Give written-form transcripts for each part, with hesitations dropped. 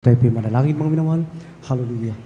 Tayo po'y manalangin mga minamahal. Hallelujah.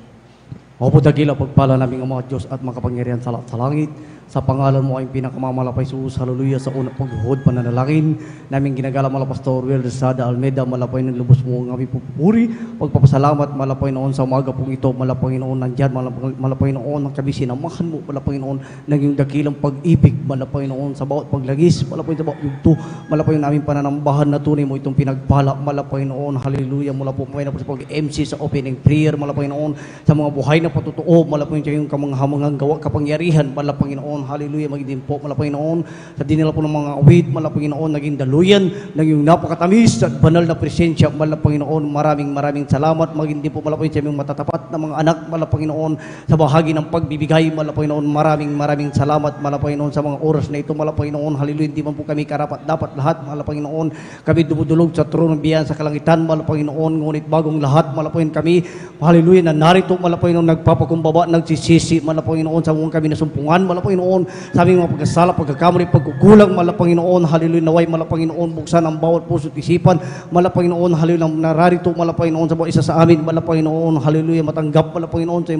Opo dagila pagpala namin ang mga Diyos at mga kapangyarihan sa langit. Sa pangalan mo ay pinakamamalapay Jesus. Hallelujah. Sa unang paghuhod pananalangin namin ginagala mala Pastor Will Sada Almeida. Malapay ng lubos mo ang aming pupuri. Pagpapasalamat malapay noon sa umaga pong ito. Malapay noon nandyan. Malapay noon ang kami sinamahan mo. Malapay noon naging dakilang pag-ibig. Malapay noon sa bawat paglagis. Malapay sa bawat yugto. Malapay namin pananambahan na tunay mo itong pinagpala. Malapay noon. Hallelujah. Mula po may na po sa pag-MC sa opening prayer. Malapay noon sa mga buhay na patutuo. Malapay yung kamanghamangang gawa kapangyarihan. Malapay noon. Hallelujah, magiging po, malapay noon, sa dinila po ng mga awit, malapay noon, naging daluyan, naging napakatamis at banal na presensya, malapay noon, maraming salamat, maging din po malapay sa aming matatapat na mga anak, malapay noon, sa bahagi ng pagbibigay, malapay noon, maraming salamat, malapay noon sa mga oras na ito, malapay noon, hallelujah, hindi man po kami karapat, dapat lahat, malapay noon, kami dumudulog sa trono ng biyaya sa kalangitan, malapay noon, ngunit bagong lahat, malapay kami, hallelujah, na narito, malapay noon, nagpapakumbaba, nagsisisi, malapay noon, sa mga kami nasumpungan, malapay noon, sa aming mga pagkasala, pagkakamali, pagkukulang, Panginoon, hallelujah, naway, Panginoon, buksan ang bawat puso at isipan, Panginoon, hallelujah, nararito, Panginoon, sa bawat isa sa amin, Panginoon, hallelujah, matanggap, Panginoon, sa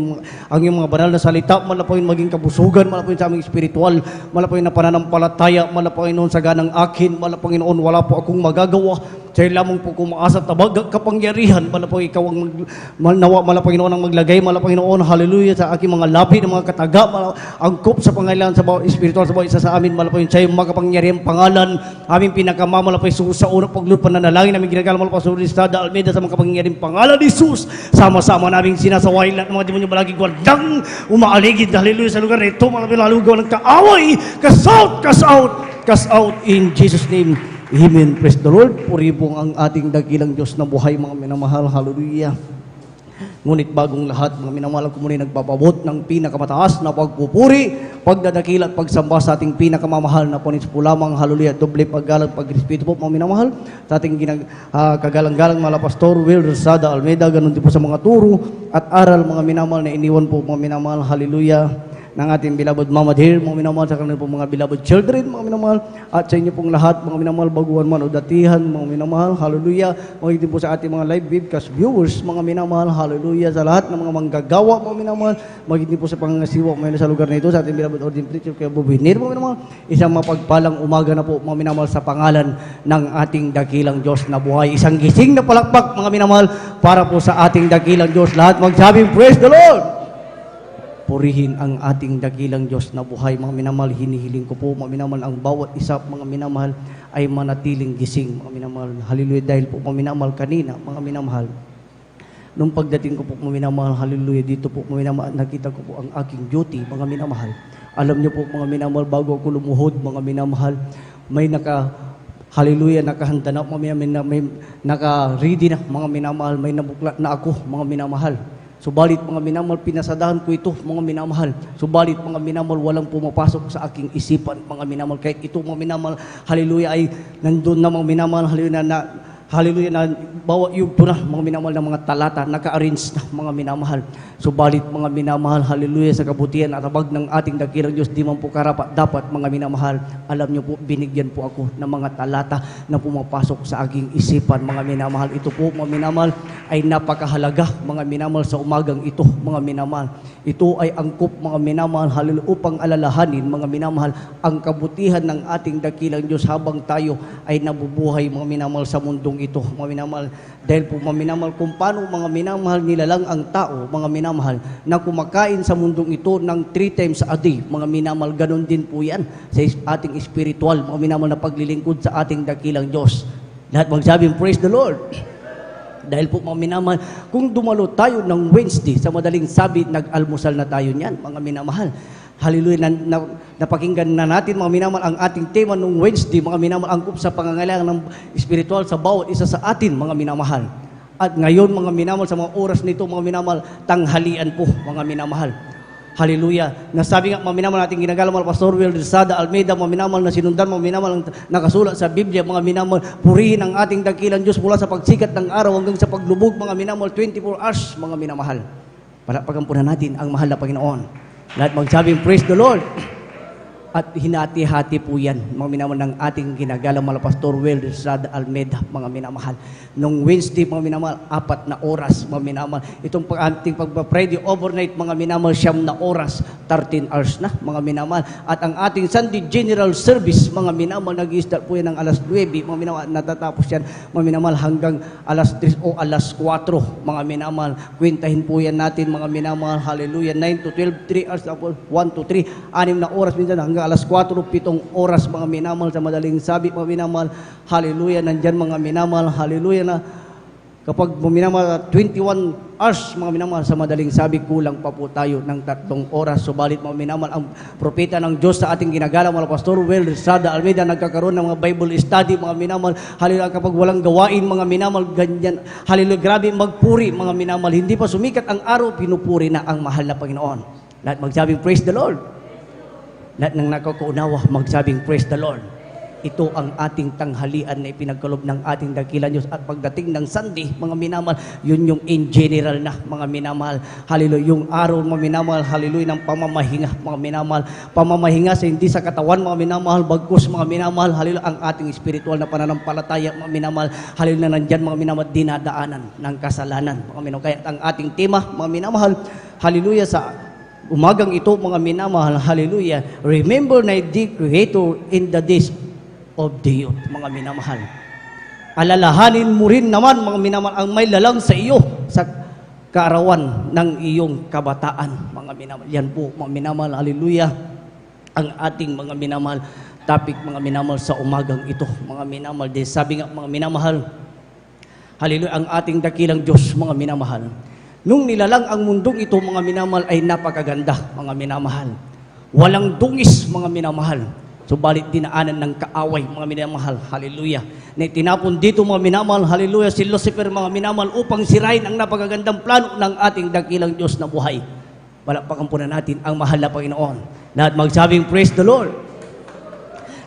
ang iyong mga banal na salita, Panginoon, maging kabusugan, Panginoon, sa aming spiritual, Panginoon, na pananampalataya, Panginoon, sa ganang akin, Panginoon, wala po akong magagawa, sa lamang po kumaasa tabag kapangyarihan, Panginoon, ikaw ang nawa, Panginoon, ang maglagay, Panginoon, hallelujah, sa aking mga labi ng mga kataga, angkop sa pangailan sa bawat espiritual, sa bawat isa sa amin, Panginoon, sa iyong makapangyarihang pangalan, aming pinakamamalapay Jesus, sa unang pagluto pananalangin, namin ginagala mo Pastor Sada Almeida, sa makapangyarihang pangalan ni Jesus, sama-sama naming sinasaway lahat ng mga demonyo malaging gwaldang umaaligid, hallelujah, sa lugar na ito, malapit lalugaw ng kaaway, cast out in Jesus' name. Amen. Praise the Lord. Puri po ang ating dakilang Diyos na buhay, mga minamahal. Hallelujah. Ngunit bagong lahat, mga minamahal, ko muli nagpapabot ng pinakamataas na pagpupuri, pagdadakila at pagsamba sa ating pinakamamahal na punis po lamang. Hallelujah. Doble paggalang, pagrespeto po, mga minamahal, sa ating kagalang-galang mga Pastor Will Sada Almeida, ganun din po sa mga turo at aral, mga minamahal, na iniwan po, mga minamahal. Hallelujah. Ng ating beloved Mama Dear, mga minamahal, sa kanilang pong mga beloved children, mga minamahal, at sa inyo pong lahat, mga minamahal, baguhan man o datihan, mga minamahal, hallelujah, magiging po sa ating mga live webcast viewers, mga minamahal, hallelujah, sa lahat ng mga manggagawa, mga minamahal, magiging po sa pangangasiwa, may sa lugar na ito, sa ating beloved Ordin Preacher, kaya Bubinir, mga minamahal, isang mapagpalang umaga na po, mga minamahal, sa pangalan ng ating dakilang Diyos na buhay, isang gising na palakpak, mga minamahal, para po sa ating dakilang Diyos, lahat magsabing, praise the Lord! Purihin ang ating dakilang Diyos na buhay, mga minamahal, hinihiling ko po, mga minamahal, ang bawat isa, mga minamahal, ay manatiling gising, mga minamahal, hallelujah, dahil po, mga minamahal, kanina, mga minamahal, nung pagdating ko po, mga minamahal, hallelujah, dito po, mga minamahal, nakita ko po ang aking duty, mga minamahal, alam niyo po, mga minamahal, bago ako lumuhod, mga minamahal, may hallelujah, nakahanda na, mga minamahal, may naka-ready na, mga minamahal, may nabuklat na ako, mga minamahal. Subalit, mga minamahal, pinasadahan ko ito, mga minamahal. Subalit, mga minamahal, walang pumapasok sa aking isipan, mga minamahal. Kahit ito, mga minamahal, hallelujah, ay nandun na, mga minamahal, hallelujah, na bawa yugto na, mga minamahal, ng mga talata, naka-arrange na, mga minamahal. Subalit, mga minamahal, hallelujah, sa kabutihan at abag ng ating dakilang Diyos, di man po karapat dapat, mga minamahal, alam niyo po, binigyan po ako ng mga talata na pumapasok sa aking isipan, mga minamahal. Ito po, mga minamahal, ay napakahalaga, mga minamahal, sa umagang ito, mga minamahal. Ito ay angkop, mga minamahal, hallelujah, upang alalahanin, mga minamahal, ang kabutihan ng ating dakilang Diyos habang tayo ay nabubuhay, mga minamahal, sa mundong ito, mga minamahal. Dahil po, mga minamahal, kung paano, mga minamahal, nilalang ang tao, mga minamahal, na kumakain sa mundong ito ng 3 times a day, mga minamahal, ganun din po yan sa ating spiritual, mga minamahal, na paglilingkod sa ating dakilang Diyos. Lahat magsabing, praise the Lord! Dahil po, mga minamahal, kung dumalo tayo ng Wednesday, sa madaling sabi, nag-almusal na tayo niyan, mga minamahal. Hallelujah, napakinggan na natin, mga minamahal, ang ating tema nung Wednesday, mga minamahal, angkop sa pangangailangan ng spiritual sa bawat isa sa atin, mga minamahal. At ngayon, mga minamahal, sa mga oras nito, mga minamahal, tanghalian po, mga minamahal. Hallelujah. Nasabi nga, mga minamahal, natin ginagala, mga Pastor Will Sada Almeida, mga minamahal, na sinundan, mga minamahal, nakasulat sa Biblia, mga minamahal, purihin ang ating dakilang Diyos mula sa pagsikat ng araw hanggang sa paglubog, mga minamahal, 24 hours, mga minamahal. Palapagan po na natin ang mahal na Panginoon. Lahat magsabing, praise the Lord. at hinati-hati po yan, mga minamahal, ng ating ginagalang Pastor Will Estrada Almeida, mga minamahal. Nung Wednesday, mga minamahal, 4 na oras, mga minamahal. Itong ating pagpa-Friday overnight, mga minamahal, 9 na oras, 13 hours na, mga minamahal. At ang ating Sunday General Service, mga minamahal, nag-i-start po yan ng alas 9, mga minamahal, natatapos yan, mga minamahal, hanggang alas 3 o alas 4, mga minamahal. Kwentahin po yan natin, mga minamahal, hallelujah, 9 to 12, 3 hours, 1 to 3, 6 na oras, minsan hanggang alas 4, 7 oras, mga minamahal, sa madaling sabi, mga minamahal, hallelujah, nandyan mga minamahal, hallelujah na, kapag minamahal, 21 hours, mga minamahal, sa madaling sabi, kulang pa po tayo ng 3 oras, subalit mga minamahal, ang propeta ng Diyos sa ating ginagalang mga Pastor Will Estrada Almeida, nagkakaroon ng mga Bible study, mga minamahal, hallelujah, kapag walang gawain, mga minamahal, ganyan, hallelujah, grabe magpuri, mga minamahal, hindi pa sumikat ang araw, pinupuri na ang mahal na Panginoon. Lahat magsabing, praise the Lord. Lahat ng nakakaunawa, magsabing, praise the Lord. Ito ang ating tanghalian na ipinagkalob ng ating dakilan Diyos. At pagdating ng Sunday, mga minamahal, yun yung in general na, mga minamahal. Hallelujah. Yung araw, mga minamahal, hallelujah, ng pamamahinga, mga minamahal. Pamamahinga sa hindi sa katawan, mga minamahal, bagkus, mga minamahal, hallelujah, ang ating spiritual na pananampalataya, mga minamahal, hallelujah, na nandyan, mga minamahal, dinadaanan ng kasalanan, mga minamahal. Kaya ang ating tema, mga minamahal, hallelujah, sa umagang ito, mga minamahal, hallelujah, remember the Creator in the days of the youth, mga minamahal. Alalahanin mo rin naman, mga minamahal, ang may lalang sa iyo sa kaarawan ng iyong kabataan, mga minamahal. Yan po, mga minamahal, hallelujah, ang ating mga minamahal topic, mga minamahal, sa umagang ito, mga minamahal. Dahil sabi nga, mga minamahal, hallelujah, ang ating dakilang Diyos, mga minamahal, nung nilalang ang mundong ito, mga minamahal, ay napakaganda, mga minamahal. Walang dungis, mga minamahal. Subalit dinaanan ng kaaway, mga minamahal, hallelujah. Na tinapon dito, mga minamahal, hallelujah, si Lucifer, mga minamahal, upang sirain ang napakagandang plano ng ating dakilang Diyos na buhay. Palakpakan po na natin ang mahal na Panginoon. Lahat magsabing, praise the Lord.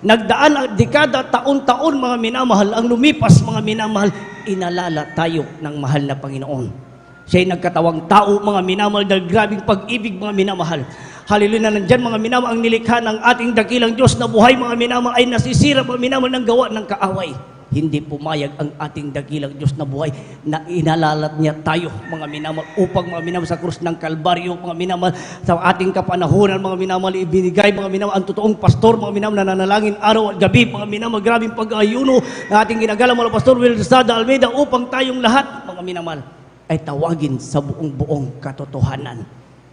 Nagdaan ang dekada, taon-taon, mga minamahal, ang lumipas, mga minamahal, inalala tayo ng mahal na Panginoon. Siya'y nagkatawang tao, mga minamahal, dahil grabing pag-ibig, mga minamahal. Hallelujah, na nandyan, mga minamahal, ang nilikha ng ating dakilang Diyos na buhay, mga minamahal, ay nasisira, mga minamahal, ng gawa ng kaaway. Hindi pumayag ang ating dakilang Diyos na buhay na inalalat niya tayo, mga minamahal, upang, mga minamahal, sa krus ng Kalbaryo, mga minamahal, sa ating kapanahunan, mga minamahal, ibinigay, mga minamahal, ang totoong pastor, mga minamahal, na nanalangin araw at gabi, mga minamahal, grabing pag-ayuno na ating ginagalang mga Pastor Will Estrada Almeida, upang tayong lahat, mga minamahal, ay tawagin sa buong katotohanan.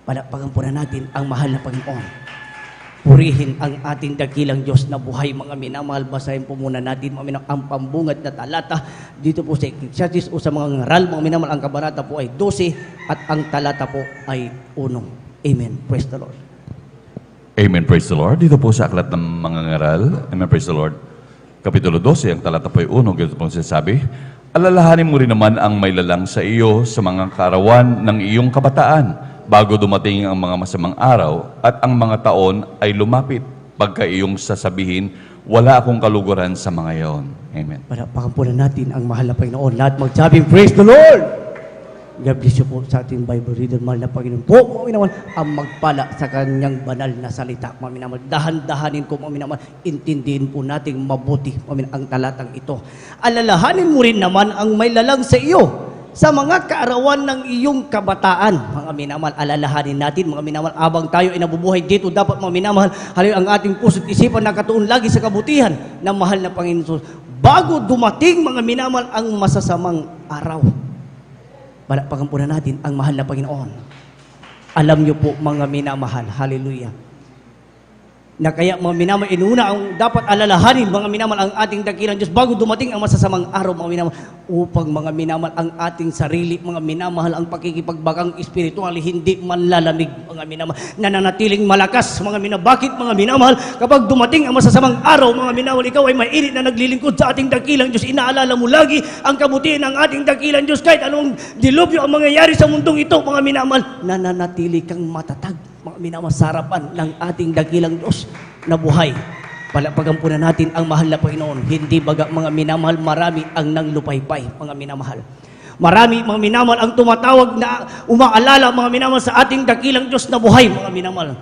Palakpakan po na natin ang mahal na Panginoon. Purihin ang ating dakilang Diyos na buhay, mga minamahal. Basahin po muna natin, mga minamahal, ang pambungad na talata dito po sa Ecclesiastes o sa mga ngaral, mga minamahal. Ang kabanata po ay 12 at ang talata po ay 1. Amen. Praise the Lord. Amen. Praise the Lord. Dito po sa aklat ng mga ngaral, Amen. Praise the Lord. Kapitulo 12, ang talata po ay 1. Ganito po sinasabi, alalahanin mo rin naman ang may lalang sa iyo sa mga kaarawan ng iyong kabataan, bago dumating ang mga masamang araw at ang mga taon ay lumapit, pagka iyong sasabihin, wala akong kaluguran sa mga iyon. Amen. Palakpakan po na natin ang mahal na Panginoon. Lahat magsabing, praise the Lord! God bless you po sa ating Bible reader, mahal na Panginoon po, mga minamahal, ang magpala sa kanyang banal na salita, mga minamahal. Dahan-dahanin ko, mga minamahal, intindihin po nating mabuti, mga minamahal, ang talatang ito. Alalahanin mo rin naman ang may lalang sa iyo sa mga kaarawan ng iyong kabataan, mga minamahal. Alalahanin natin, mga minamahal, abang tayo ay nabubuhay dito, dapat, mga minamahal, haliw ang ating puso't isipan nakatuon lagi sa kabutihan ng mahal na Panginoon, bago dumating, mga minamahal, ang masasamang araw. Palakpakan po na natin ang mahal na Panginoon. Alam niyo po, mga minamahal, hallelujah, na kaya, mga minamahal, inuna ang dapat alalahanin, mga minamahal, ang ating dakilang Diyos bago dumating ang masasamang araw, mga minamahal, upang, mga minamahal, ang ating sarili, mga minamahal, ang pakikipagbagang espiritual hindi manlalamig, mga minamahal, nananatiling malakas, mga minamahal. Bakit, mga minamahal? Kapag dumating ang masasamang araw, mga minamahal, ikaw ay mainit na naglilingkod sa ating dakilang Diyos. Inaalala mo lagi ang kabutihan ng ating dakilang Diyos. Kahit anong dilubyo ang mangyayari sa mundong ito, mga minamahal, nananatili kang matatag, mga minamahal, sa harapan ng ating dakilang Diyos na buhay. Palakpakan po na natin ang mahal na Panginoon. Hindi baga, mga minamahal, marami ang nanglupaypay, mga minamahal. Marami, mga minamahal, ang tumatawag na umaalala, mga minamahal, sa ating dakilang Diyos na buhay, mga minamahal.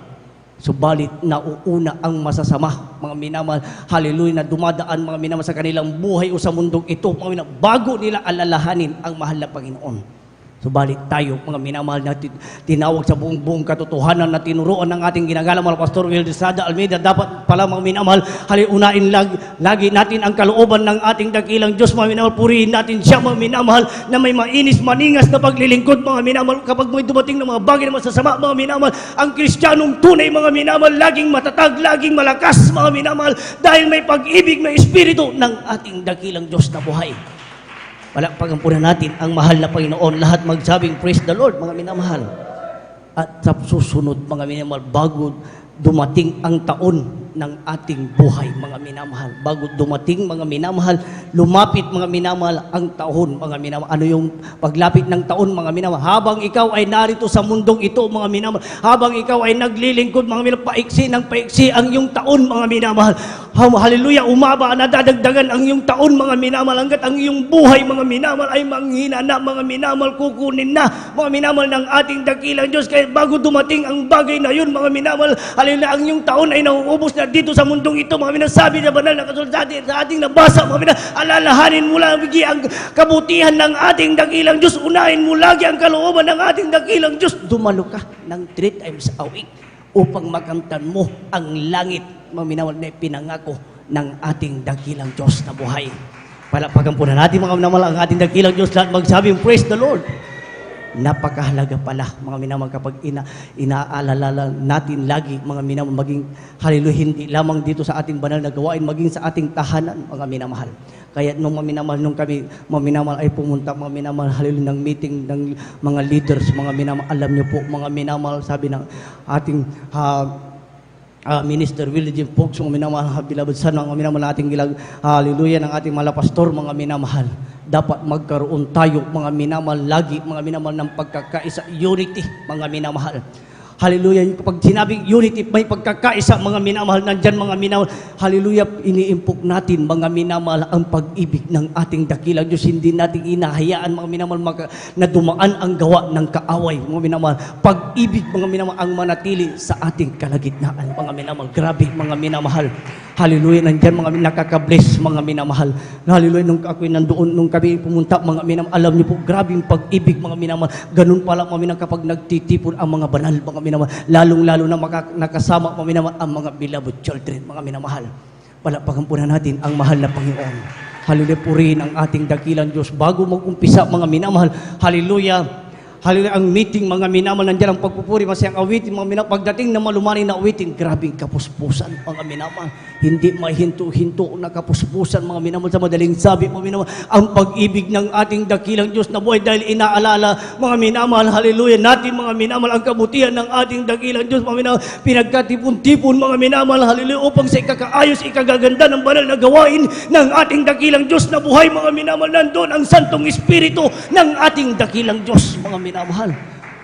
Subalit nauuna ang masasama, mga minamahal, hallelujah, na dumadaan mga minamahal sa kanilang buhay o sa mundong ito, mga minamahal, bago nila alalahanin ang mahal na Panginoon. Subalit tayo, mga minamahal, na tinawag sa buong katotohanan na tinuruan ng ating ginagalang mga Pastor Will Desada Almeida, dapat pala mga minamahal, unahin lagi natin ang kalooban ng ating dakilang Diyos, mga minamahal, purihin natin siya, mga minamahal, na may mainis, maningas na paglilingkod, mga minamahal, kapag may dumating ng mga bagay na masasama, mga minamahal, ang Kristiyanong tunay, mga minamahal, laging matatag, laging malakas, mga minamahal, dahil may pag-ibig, may espiritu ng ating dakilang Diyos na buhay. Palakpakan po na natin ang mahal na Panginoon. Lahat magsabing, praise the Lord, mga minamahal. At sa susunod, mga minamahal, bago dumating ang taon ng ating buhay, mga minamahal. Bago dumating, mga minamahal, lumapit, mga minamahal, ang taon, mga minamahal. Ano yung paglapit ng taon, mga minamahal? Habang ikaw ay narito sa mundong ito, mga minamahal, habang ikaw ay naglilingkod, mga minamahal, paiksi ng paiksi ang iyong taon, mga minamahal. Hallelujah, umaba, nadadagdagan ang iyong taon, mga minamahal, hanggat ang iyong buhay, mga minamahal, ay manghina na, mga minamahal, kukunin na, mga minamahal, ng ating dakilang Diyos. Kaya bago dumating ang bagay na yun, mga minamahal, hallelujah, ang iyong taon ay nauubos na dito sa mundong ito, mga minamahal. Sabi na banal na kasulatan sa ating nabasa, mga minamahal, alalahanin mo lagi ang kabutihan ng ating dakilang Diyos, unahin mo lagi ang kalooban ng ating dakilang Diyos. Dumalo ka ng 3 times a week upang makamtan mo ang langit, mga minamahal, na pinangako ng ating dakilang Diyos na buhay. Palakpakan po na natin, mga minamahal, ang ating dakilang Diyos. Lahat magsabing, praise the Lord. Napakahalaga pala, mga minamahal, kapag inaalala natin lagi, mga minamahal, maging hallelujah, hindi lamang dito sa ating banal na gawain, maging sa ating tahanan, mga minamahal. Kaya nung mga minamahal, nung kami, mga minamahal, ay pumunta, mga minamahal, hallelujah, ng meeting ng mga leaders, mga minamahal, alam niyo po, mga minamahal, sabi ng ating Minister William Fox, mga minamahal, beloved son, mga minamahal, ating hallelujah, ng ating mga pastor, mga minamahal, dapat magkaroon tayo, mga minamahal, lagi, mga minamahal, ng pagkakaisa, unity, mga minamahal. Hallelujah. Kapag sinabing unity, may pagkakaisa, mga minamahal, nandyan, mga minamahal. Hallelujah. Iniimpok natin, mga minamahal, ang pag-ibig ng ating dakilang Diyos. Hindi natin inahayaan, mga minamahal, na dumaan ang gawa ng kaaway, mga minamahal. Pag-ibig, mga minamahal, ang manatili sa ating kalagitnaan, mga minamahal. Grabe, mga minamahal. Hallelujah. Nandyan, mga nakaka-bless, mga minamahal. Hallelujah. Nung ako'y nandoon, nung kami pumunta, mga minamahal, alam niyo po, grabe yung pag-ibig, mga minamahal. Ganun pala, mga minamahal, kapag nagtitipon ang mga banal, mga minamahal, lalong-lalo na nakasama, mga minamahal, ang mga beloved children, mga minamahal. Palakpakan po na natin ang mahal na Panginoon. Hallelujah, purihin ang ating dakilang Diyos. Bago mag-umpisa, mga minamahal, hallelujah, hallelujah, ang meeting, mga minamahal, nandiyan ang pagpupuri, masayang awitin, mga minamahal. Pagdating na malumanin na awitin, grabing kapuspusan, mga minamahal. Hindi mahinto-hinto na kapuspusan, mga minamahal, sa madaling sabi, mga minamahal, ang pag-ibig ng ating dakilang Diyos na buhay, dahil inaalala, mga minamahal, hallelujah, natin, mga minamahal, ang kabutihan ng ating dakilang Diyos, mga minamahal, pinagkatipon-tipon, mga minamahal, hallelujah, upang sa ikakaayos, ikagaganda ng banal na gawain ng ating dakilang Diyos na buhay, mga minamahal. Nandun ang Santong Espiritu ng ating dakilang Diyos, mga minamahal.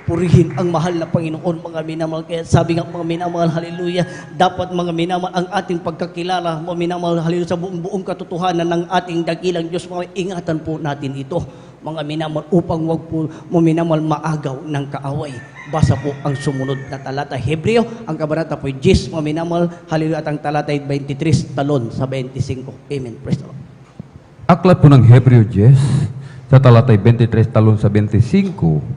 Purihin ang mahal na Panginoon, mga minamahal. Kaya sabi nga, mga minamahal, hallelujah, dapat, mga minamahal, ang ating pagkakilala, mga minamahal, hallelujah, sa buong katotohanan ng ating dakilang Diyos, mga ingatan po natin ito, mga minamahal, upang wag po, mga minamahal, maagaw ng kaaway. Basa po ang sumunod na talata. Hebreo, ang kabanata po 10, mga minamahal, hallelujah, at ang talata ay 23, talon sa 25. Amen. Praise the Lord. Aklat po ng Hebreo 10, sa talatay 23 talon sa 25,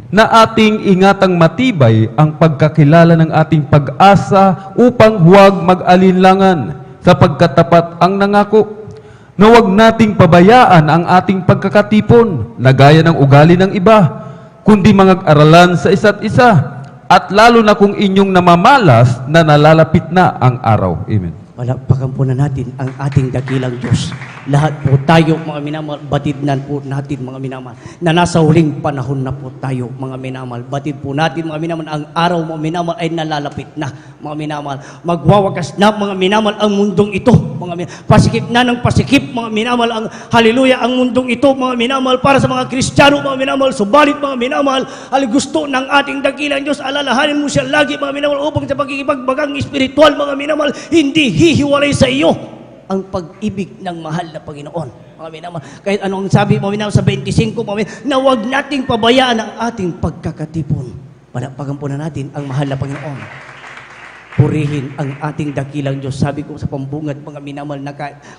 na ating ingatang matibay ang pagkakilala ng ating pag-asa upang huwag mag-alinlangan sapagkat tapat ang nangako. Na huwag nating pabayaan ang ating pagkakatipon na gaya ng ugali ng iba, kundi mag-aralan sa isa't isa, at lalo na kung inyong namamalas na nalalapit na ang araw. Amen. Palakpakan po na natin ang ating dakilang Diyos. Lahat po tayo, mga minamahal, batidnan po natin, mga minamahal, na nasa huling panahon na po tayo, mga minamahal. Batid po natin, mga minamahal, ang araw, mga minamahal, ay nalalapit na, mga minamahal. Magwawakas na, mga minamahal, ang mundong ito, mga minamahal. Pasikip na ng pasikip, mga minamahal, ang hallelujah, ang mundong ito, mga minamahal, para sa mga Kristiyano, mga minamahal. Subalit, mga minamahal, gusto ng ating dakilang Diyos, alalahanin mo siya lagi, mga minamahal, upang sa pagkikipagbagang espiritual, mga minamahal, hindi hihiwalay sa iyo ang pag-ibig ng mahal na Panginoon, mga minamahal. Kahit anong sabi, mga minamahal, sa 25, mga minamahal, na huwag nating pabayaan ang ating pagkakatipon. Palakpakan po na natin ang mahal na Panginoon. Purihin ang ating dakilang Diyos. Sabi ko sa pambungad, mga minamahal,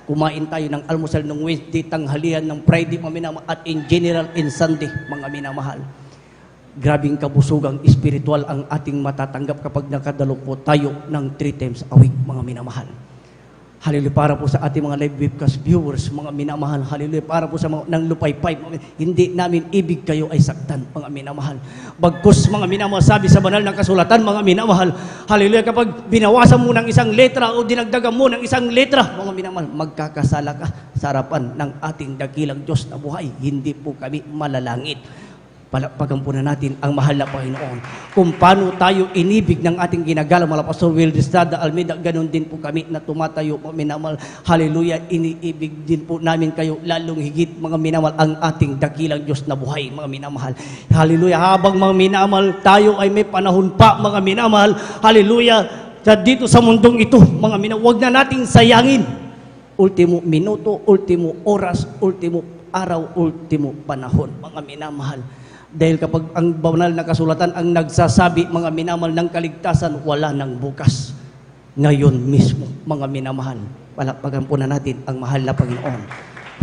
kumain tayo ng almusal ng Wednesday, tanghalian ng Friday, mga minamahal, at in general, in Sunday, mga minamahal. Grabing kabusugang espiritual ang ating matatanggap kapag nakadalo po tayo ng 3 times a week, mga minamahal. Hallelujah, para po sa ating mga live webcast viewers, mga minamahal. Hallelujah, para po sa mga nang lupay-pay, hindi namin ibig kayo ay saktan, mga minamahal. Bagkus, mga minamahal, sabi sa banal na kasulatan, mga minamahal, hallelujah, kapag binawasan mo ng isang letra o dinagdagan mo ng isang letra, mga minamahal, magkakasala ka sa harapan ng ating dakilang Diyos na buhay. Hindi po kami malalangit. Palakpakan po na natin ang mahal na Panginoon. Kung paano tayo inibig ng ating ginagalang mga Pastor Will Estrada Almeida, ganun din po kami na tumatayo, mga minamahal. Hallelujah, iniibig din po namin kayo lalong higit, mga minamahal, ang ating dakilang Diyos na buhay, mga minamahal. Hallelujah, habang mga minamahal, tayo ay may panahon pa, mga minamahal. Hallelujah, dito sa mundong ito, mga minamahal, huwag na nating sayangin. Ultimo minuto, ultimo oras, ultimo araw, ultimo panahon, mga minamahal. Dahil kapag ang banal na kasulatan ang nagsasabi, mga minamahal, ng kaligtasan, wala nang bukas. Ngayon mismo, mga minamahal. Palakpakan po na natin ang mahal na Panginoon.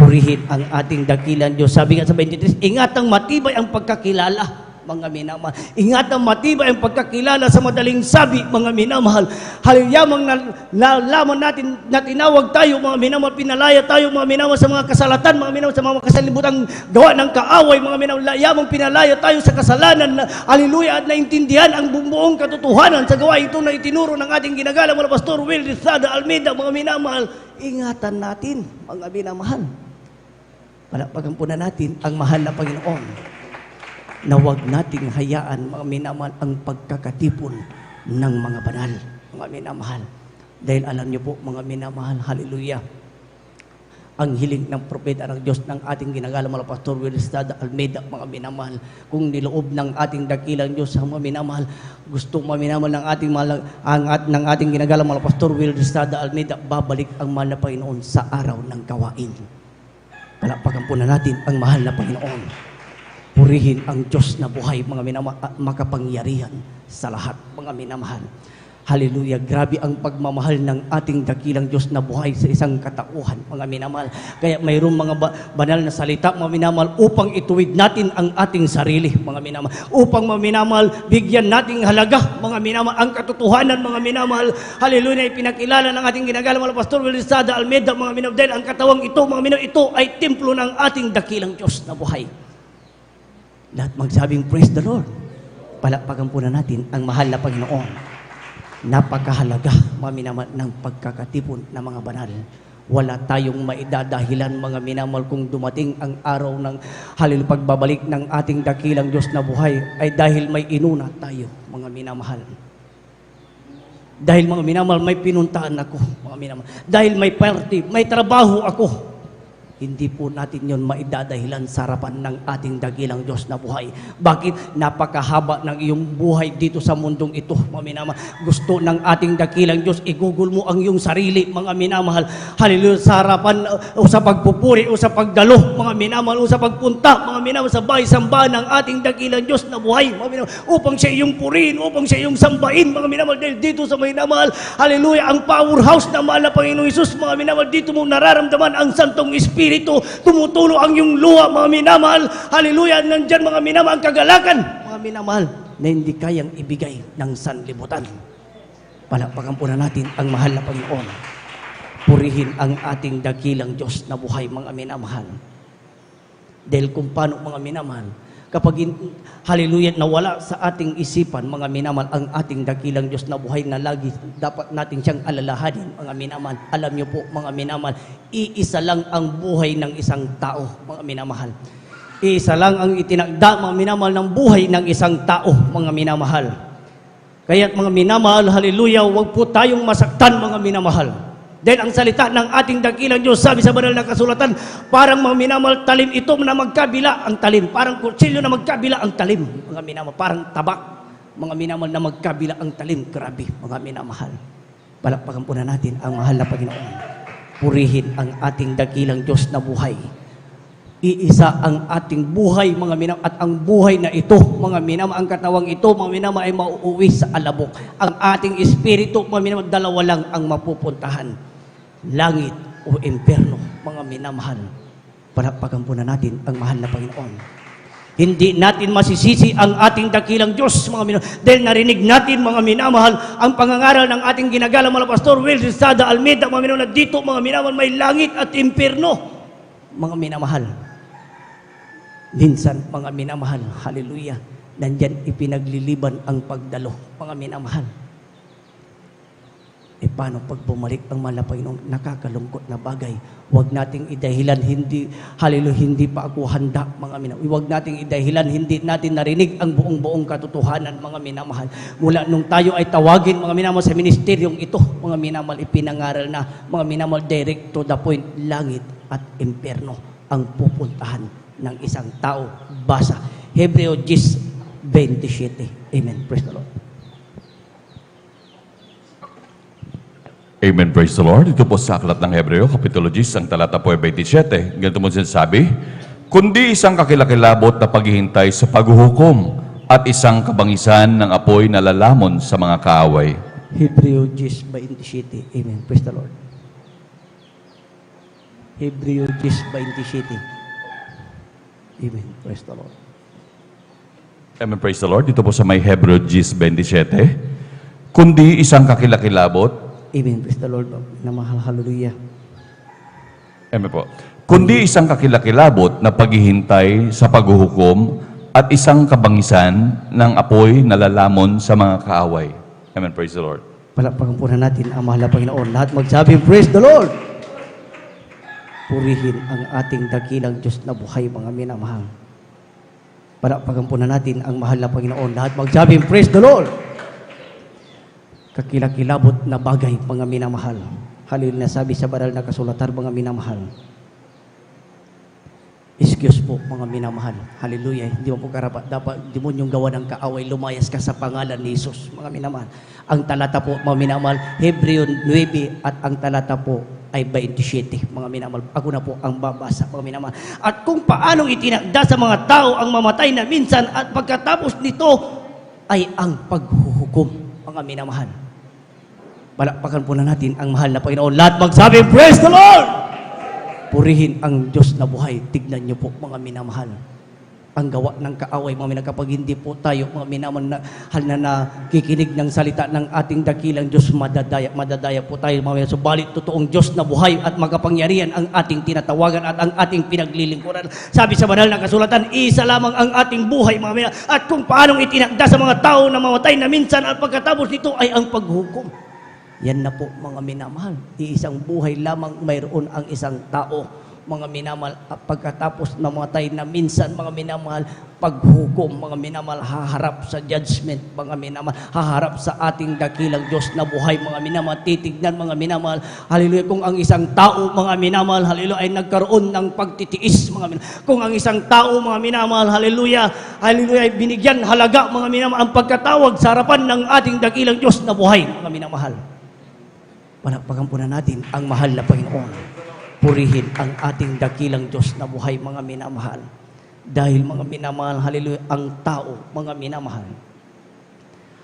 Purihin ang ating dakilan Diyos. Sabi nga sa 23, ingatang matibay ang pagkakilala, mga minamahal. Ingatang matibay ang pagkakilala sa madaling sabi, mga minamahal. Halyamang nalaman natin na tinawag tayo, mga minamahal, pinalaya tayo, mga minamahal, sa mga kasalatan, mga minamahal, sa mga kasalibutang gawa ng kaaway, mga minamahal. Layamang pinalaya tayo sa kasalanan, haleluya, at naintindihan ang buong katotohanan sa gawa ito na itinuro ng ating ginagalang mga Pastor Will Estrada Almeida, mga minamahal. Ingatan natin, mga minamahal. Palakpakan po na natin ang mahal na Panginoon na huwag nating hayaan, mga minamahal, ang pagkakatipon ng mga banal, mga minamahal. Dahil alam niyo po, mga minamahal, hallelujah, ang hiling ng propeta ng Diyos ng ating ginagalang mga Pastor Will Estrada Almeida, mga minamahal, kung niloob ng ating dakilang Diyos, mga minamahal, gusto, mga minamahal, ng ating ginagalang mga Pastor Will Estrada Almeida, babalik ang mahal na Panginoon sa araw ng kawain. Palakpakan po na natin ang mahal na Panginoon. Purihin ang Diyos na buhay, mga minamahal, at makapangyarihan sa lahat, mga minamahal. Hallelujah, grabe ang pagmamahal ng ating dakilang Diyos na buhay sa isang katauhan, mga minamahal. Kaya mayroong mga banal na salita, mga minamahal, upang ituwid natin ang ating sarili, mga minamahal. Upang, mga minamahal, bigyan nating halaga, mga minamahal, ang katotohanan, mga minamahal. Hallelujah, ipinakilala ng ating ginagalang mga Pastor Will Estrada Almeida, mga minamahal, dahil ang katawang ito, mga minamahal, ito ay templo ng ating dakilang Diyos na buhay. Lahat magsabing, praise the Lord. Palakpakan po na natin ang mahal na Panginoon. Napakahalaga, mga minamahal, ng pagkakatipon ng mga banal. Wala tayong maidadahilan, mga minamahal, kung dumating ang araw ng hallelujah, pagbabalik ng ating dakilang Diyos na buhay, ay dahil may inuna tayo, mga minamahal. Dahil, mga minamahal, may pinuntahan ako, mga minamahal. Dahil may party, may trabaho ako. Hindi po natin yon maidadahilan sa harapan ng ating dakilang Diyos na buhay. Bakit? Napakahaba ng iyong buhay dito sa mundong ito, mga minamahal. Gusto ng ating dakilang Diyos, igugol mo ang iyong sarili, mga minamahal. Hallelujah, sa harapan o sa pagpupuri o sa pagdalo, mga minamahal, o sa pagpunta, mga minamahal, sa bahay-sambahan ng ating dakilang Diyos na buhay, mga minamahal, upang siya iyong purihin, upang siya iyong sambahin, mga minamahal. Dahil dito sa minamahal, hallelujah, ang powerhouse na mahal na Panginoong Hesus, mga minamahal, dito mo nararamdaman ang Santong Espiritu. Tumutulo ang iyong luha, mga minamahal. Hallelujah, nandyan, mga minamahal, ang kagalakan, mga minamahal, na hindi kayang ibigay ng sanlibutan. Palakpakan po na natin ang mahal na Panginoon. Purihin ang ating dakilang Diyos na buhay, mga minamahal. Dahil kung paano, mga minamahal, kapag hallelujah, nawala sa ating isipan, mga minamahal, ang ating dakilang Diyos na buhay na lagi dapat natin siyang alalahanin, mga minamahal. Alam niyo po, mga minamahal, iisa lang ang buhay ng isang tao, mga minamahal. Iisa lang ang itinakda, mga minamahal, ng buhay ng isang tao, mga minamahal. Kaya, mga minamahal, hallelujah, huwag po tayong masaktan, mga minamahal. Dahil ang salita ng ating dakilang Diyos, sabi sa banal na kasulatan, parang, mga minamahal, talim ito na magkabila ang talim. Parang kutsilyo na magkabila ang talim, mga minamahal. Parang tabak, mga minamahal, na magkabila ang talim. Grabe, mga minamahal. Palakpakan po na natin ang mahal na Panginoon. Purihin ang ating dakilang Diyos na buhay. Iisa ang ating buhay, mga minamahal, at ang buhay na ito, mga minamahal, ang katawang ito, mga minamahal, ay mauuwi sa alabok. Ang ating espiritu, mga minamahal, dalawa lang ang mapupuntahan. Langit o impyerno, mga minamahal. Palakpakan po na natin ang mahal na Panginoon. Hindi natin masisisi ang ating dakilang Diyos, mga minamahal, dahil narinig natin, mga minamahal, ang pangangaral ng ating ginagalang mga Pastor Will Rizada Almeida, mga minamahal, na dito, mga minamahal, may langit at impyerno, mga minamahal. Minsan, mga minamahal, hallelujah, nandyan ipinagliliban ang pagdalo, mga minamahal. E paano pag bumalik ang mahal na Panginoon? Nakakalungkot na bagay. Huwag nating idahilan, hindi, hallelujah, hindi pa ako handa, mga minamahal. Huwag nating idahilan, hindi natin narinig ang buong katotohanan, mga minamahal. Mula nung tayo ay tawagin, mga minamahal, sa ministeryong ito, mga minamahal, ipinangaral na, mga minamahal, direct to the point, langit at impyerno ang pupuntahan ng isang tao. Basa Hebreo 10:27. Amen. Praise the Lord. Amen, praise the Lord. Ito po sa aklat ng Hebreo, Kapitulo 10, ang talata po ay 27. Ganito mo sinasabi, kundi isang kakilakilabot na paghihintay sa paghuhukom at isang kabangisan ng apoy na lalamon sa mga kaaway. Hebreo 10:27. Amen. Praise the Lord. Hebreo 10:27. Amen. Praise the Lord. Amen, praise the Lord. Dito po sa may Hebreo 10:27, kundi isang kakilakilabot. Amen. Praise the Lord. Na mahal. Hallelujah. Amen po. Kundi isang kakilakilabot na paghihintay sa paghuhukom at isang kabangisan ng apoy na lalamon sa mga kaaway. Amen, praise the Lord. Palakpakan po na natin ang mahal na Panginoon. Lahat magsabi, praise the Lord! Purihin ang ating dakilang Diyos na buhay, mga minamahal. Palakpakan po na natin ang mahal na Panginoon. Lahat magsabi, praise the Lord! Kakilakilabot na bagay, mga minamahal. Hallelujah, sabi sa banal na kasulatan, mga minamahal. Excuse po, mga minamahal. Hallelujah. Hindi mo po karapat. Dapat demonyong gawa ng kaaway, lumayas ka sa pangalan ni Jesus, mga minamahal. Ang talata po, mga minamahal, Hebreo 9 at ang talata po ay 27, mga minamahal. Ako na po ang babasa, mga minamahal. At kung paanong itinakda sa mga tao ang mamatay na minsan at pagkatapos nito ay ang paghuhukom, mga minamahal. Palakpakan po na natin ang mahal na Panginoon. Lahat magsabi, praise the Lord! Purihin ang Diyos na buhay. Tignan niyo po, mga minamahal. Ang gawa ng kaaway, mga minamahal, kapag hindi po tayo, mga minamahal, na nakikinig ng salita ng ating dakilang Diyos, madadaya po tayo, mga minamahal. Subalit, totoong Diyos na buhay at makapangyarihan ang ating tinatawagan at ang ating pinaglilingkuran. Sabi sa banal na kasulatan, isa lamang ang ating buhay, mga minamahal. At kung paanong itinakda sa mga tao na mamatay na minsan at pagkatapos nito ay ang paghukom. Yan na po, mga minamahal. Iisang buhay lamang mayroon ang isang tao, mga minamahal. Pagkatapos namatay na minsan, mga minamahal, paghukom, mga minamahal, haharap sa judgment, mga minamahal, haharap sa ating dakilang Diyos na buhay, mga minamahal. Titignan, mga minamahal, hallelujah, kung ang isang tao, mga minamahal, hallelujah, ay nagkaroon ng pagtitiis, mga minamahal. Kung ang isang tao, mga minamahal, hallelujah, hallelujah, ay binigyan halaga, mga minamahal, ang pagkatawag sa harapan ng ating dakilang Diyos na buhay, mga minamahal. Palakpakan po na natin ang mahal na Panginoon. Purihin ang ating dakilang Diyos na buhay, mga minamahal. Dahil, mga minamahal, hallelujah, ang tao, mga minamahal.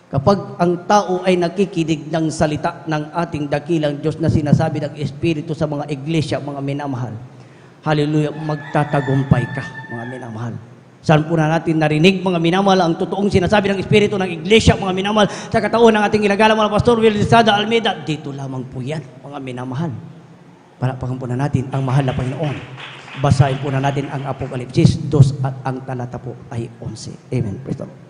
Kapag ang tao ay nakikinig ng salita ng ating dakilang Diyos na sinasabi ng Espiritu sa mga iglesia, mga minamahal, hallelujah, magtatagumpay ka, mga minamahal. Saan po na natin narinig, mga minamahal, ang totoong sinasabi ng Espiritu ng Iglesia, mga minamahal, sa katauhan ng ating ilagalang mga Pastor Will Rizada Almeida? Dito lamang po yan, mga minamahal. Palakpakan po na natin ang mahal na Panginoon. Basahin po na natin ang Apokalipsis 2 at ang talata po ay 11. Amen. Praise the Lord.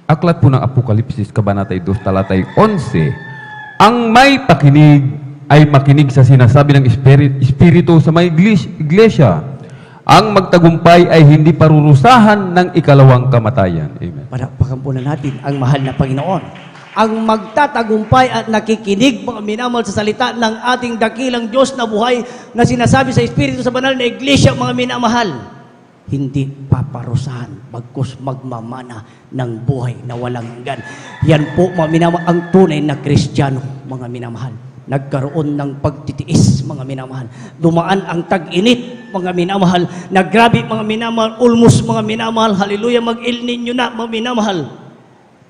Aklat po ng Apokalipsis, Kabanata 2, talatay 11. Ang may pakinig ay makinig sa sinasabi ng Espiritu sa may iglesia. Ang magtagumpay ay hindi parurusahan ng ikalawang kamatayan. Amen. Palakpakan po na natin ang mahal na Panginoon. Ang magtatagumpay at nakikinig, mga minamahal, sa salita ng ating dakilang Diyos na buhay na sinasabi sa Espiritu sa banal na iglesia, mga minamahal, hindi paparusahan, bagkus magmamana ng buhay na walang hanggan. Yan po, mga minamahal, ang tunay na Kristiyano, mga minamahal. nagkaroon ng pagtitiis, mga minamahal. Dumaan ang tag-init, mga minamahal. Naggrabe, mga minamahal. Almost, mga minamahal. Hallelujah, mag-El Niño na, mga minamahal.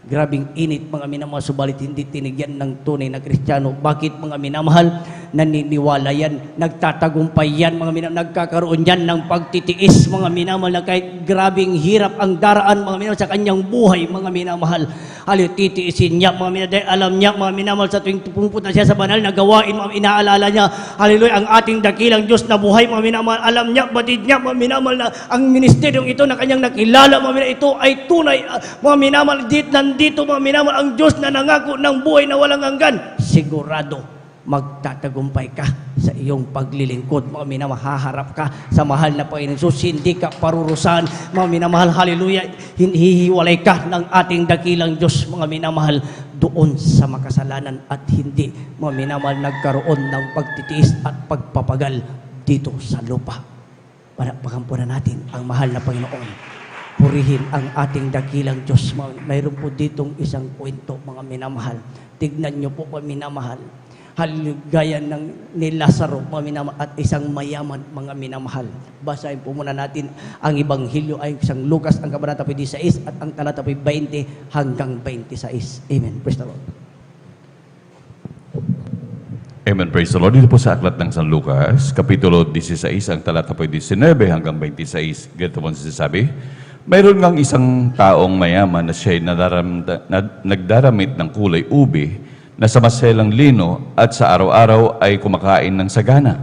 Grabing init, mga minamahal, subalit hindi tinigyan ng tunay na Kristiyano. Bakit, mga minamahal? Naniniwala yan, nagtatagumpay yan, mga minamahal, nagkakaroon yan ng pagtitiis, mga minamahal, na kahit grabing hirap ang daraan, mga minamahal, sa kanyang buhay, mga minamahal. Hali, titiisin niya, mga minamahal, dahil alam niya, mga minamahal, sa tuwing pupunta siya sa banal na gawain, mga inaalala niya, hallelujah, ang ating dakilang Diyos na buhay, mga minamahal, alam niya, batid niya, mga minamahal, na ang ministeryong ito na kanyang nakilala, mga minamahal, ito ay tunay, mga minamahal, nandito, mga minamahal, ang Diyos na nangako ng buhay na walang hanggan. Sigurado, magtatagumpay ka sa iyong paglilingkod, mga minamahal, haharap ka sa mahal na Panginoon Jesus, hindi ka parurusahan, mga minamahal, hallelujah, hihiwalay ka ng ating dakilang Diyos, mga minamahal, doon sa makasalanan at hindi, mga minamahal, nagkaroon ng pagtitiis at pagpapagal dito sa lupa. Palakpakan po na natin ang mahal na Panginoon. Purihin ang ating dakilang Diyos. Mayroon po ditong isang kwento, mga minamahal. Tignan niyo po, mga minamahal. Gaya ng ni Lazaro, mga minamahal, at isang mayaman, mga minamahal. Basahin po muna natin ang Ebanghelyo ay isang Lucas, ang kabanata 16 at ang talata 20 hanggang 26. Amen. Praise the Lord. Amen. Praise the Lord. Dito po sa aklat ng San Lucas, Kapitulo 16, ang talata po 19 hanggang 26. Ganito po sinasabi, mayroon ngang isang taong mayaman na siya'y nagdaramit ng kulay ube na sa maselang lino at sa araw-araw ay kumakain ng sagana.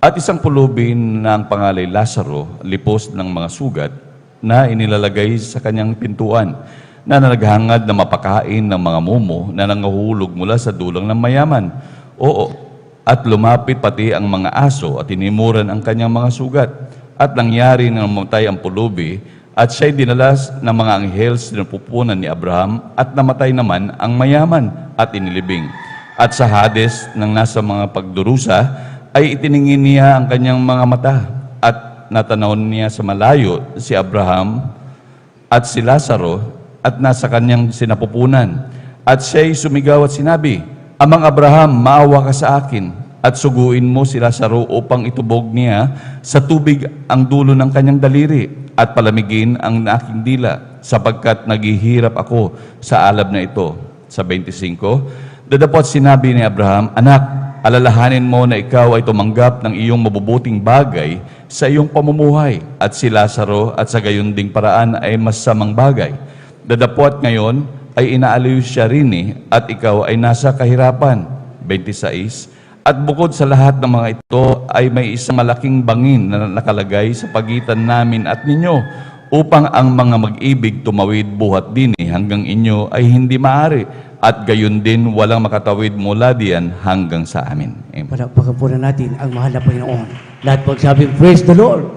At isang pulubi na ang pangalay Lazaro, lipos ng mga sugat, na inilalagay sa kanyang pintuan, na naghangad na mapakain ng mga mumo na nanguhulog mula sa dulang ng mayaman. Oo, at lumapit pati ang mga aso at inimuran ang kanyang mga sugat. At nangyari na mamatay ang pulubi, at siya'y dinalas ng mga anghel sa napupunan ni Abraham, at namatay naman ang mayaman at inilibing. At sa Hades, nang nasa mga pagdurusa, ay itiningin niya ang kanyang mga mata, at natanaw niya sa malayo si Abraham at si Lazaro, at nasa kanyang sinapupunan. At siya'y sumigaw at sinabi, Amang Abraham, maawa ka sa akin, at suguin mo si Lazaro upang itubog niya sa tubig ang dulo ng kanyang daliri, at palamigin ang aking dila, sapagkat naghihirap ako sa alab na ito. Sa 25, dadapot sinabi ni Abraham, Anak, alalahanin mo na ikaw ay tumanggap ng iyong mabubuting bagay sa iyong pamumuhay, at si Lazaro at sa gayon ding paraan ay masamang bagay. Dadapot ngayon ay inaaliw siya rin at ikaw ay nasa kahirapan. 26, at bukod sa lahat ng mga ito ay may isang malaking bangin na nakalagay sa pagitan namin at ninyo, upang ang mga mag-ibig tumawid buhat din hanggang inyo ay hindi maaari, at gayon din walang makatawid mula diyan hanggang sa amin. Amen. Palakpakan po na natin ang mahal na Panginoon. Lahat magsabing, Praise the Lord!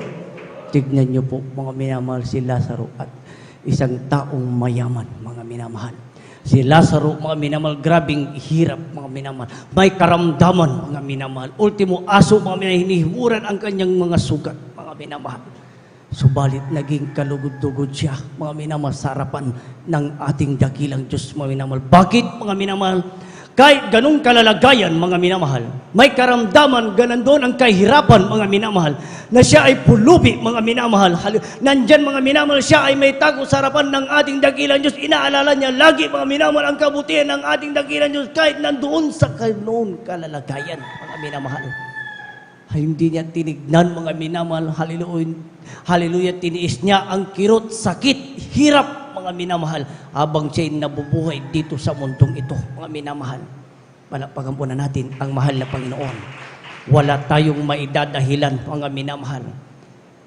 Tignan niyo po, mga minamahal, si Lazaro at isang taong mayaman, mga minamahal. Si Lazaro, mga minamahal, grabing hirap, mga minamahal. May karamdaman, mga minamahal. Ultimo, aso, mga minamahal, hinihimuran ang kanyang mga sugat, mga minamahal. Subalit, naging kalugod-dugod siya, mga minamahal, sa harapan ng ating dakilang Diyos, mga minamahal. Bakit, mga minamahal? Kahit ganung kalalagayan, mga minamahal, may karamdaman, ganan doon ang kahirapan, mga minamahal, na siya ay pulubi, mga minamahal. Nandyan, mga minamahal, siya ay may tago sa harapan ng ating dakilang Diyos. Inaalala niya lagi, mga minamahal, ang kabutihan ng ating dakilang Diyos, kahit nandoon sa ganung kalalagayan, mga minamahal. Ay, hindi niya tinignan, mga minamahal, hallelujah, tiniis niya ang kirot, sakit, hirap, mga minamahal, habang siya'y nabubuhay dito sa mundong ito, mga minamahal. Palakpakan po na natin ang mahal na Panginoon. Wala tayong maidadahilan, mga minamahal.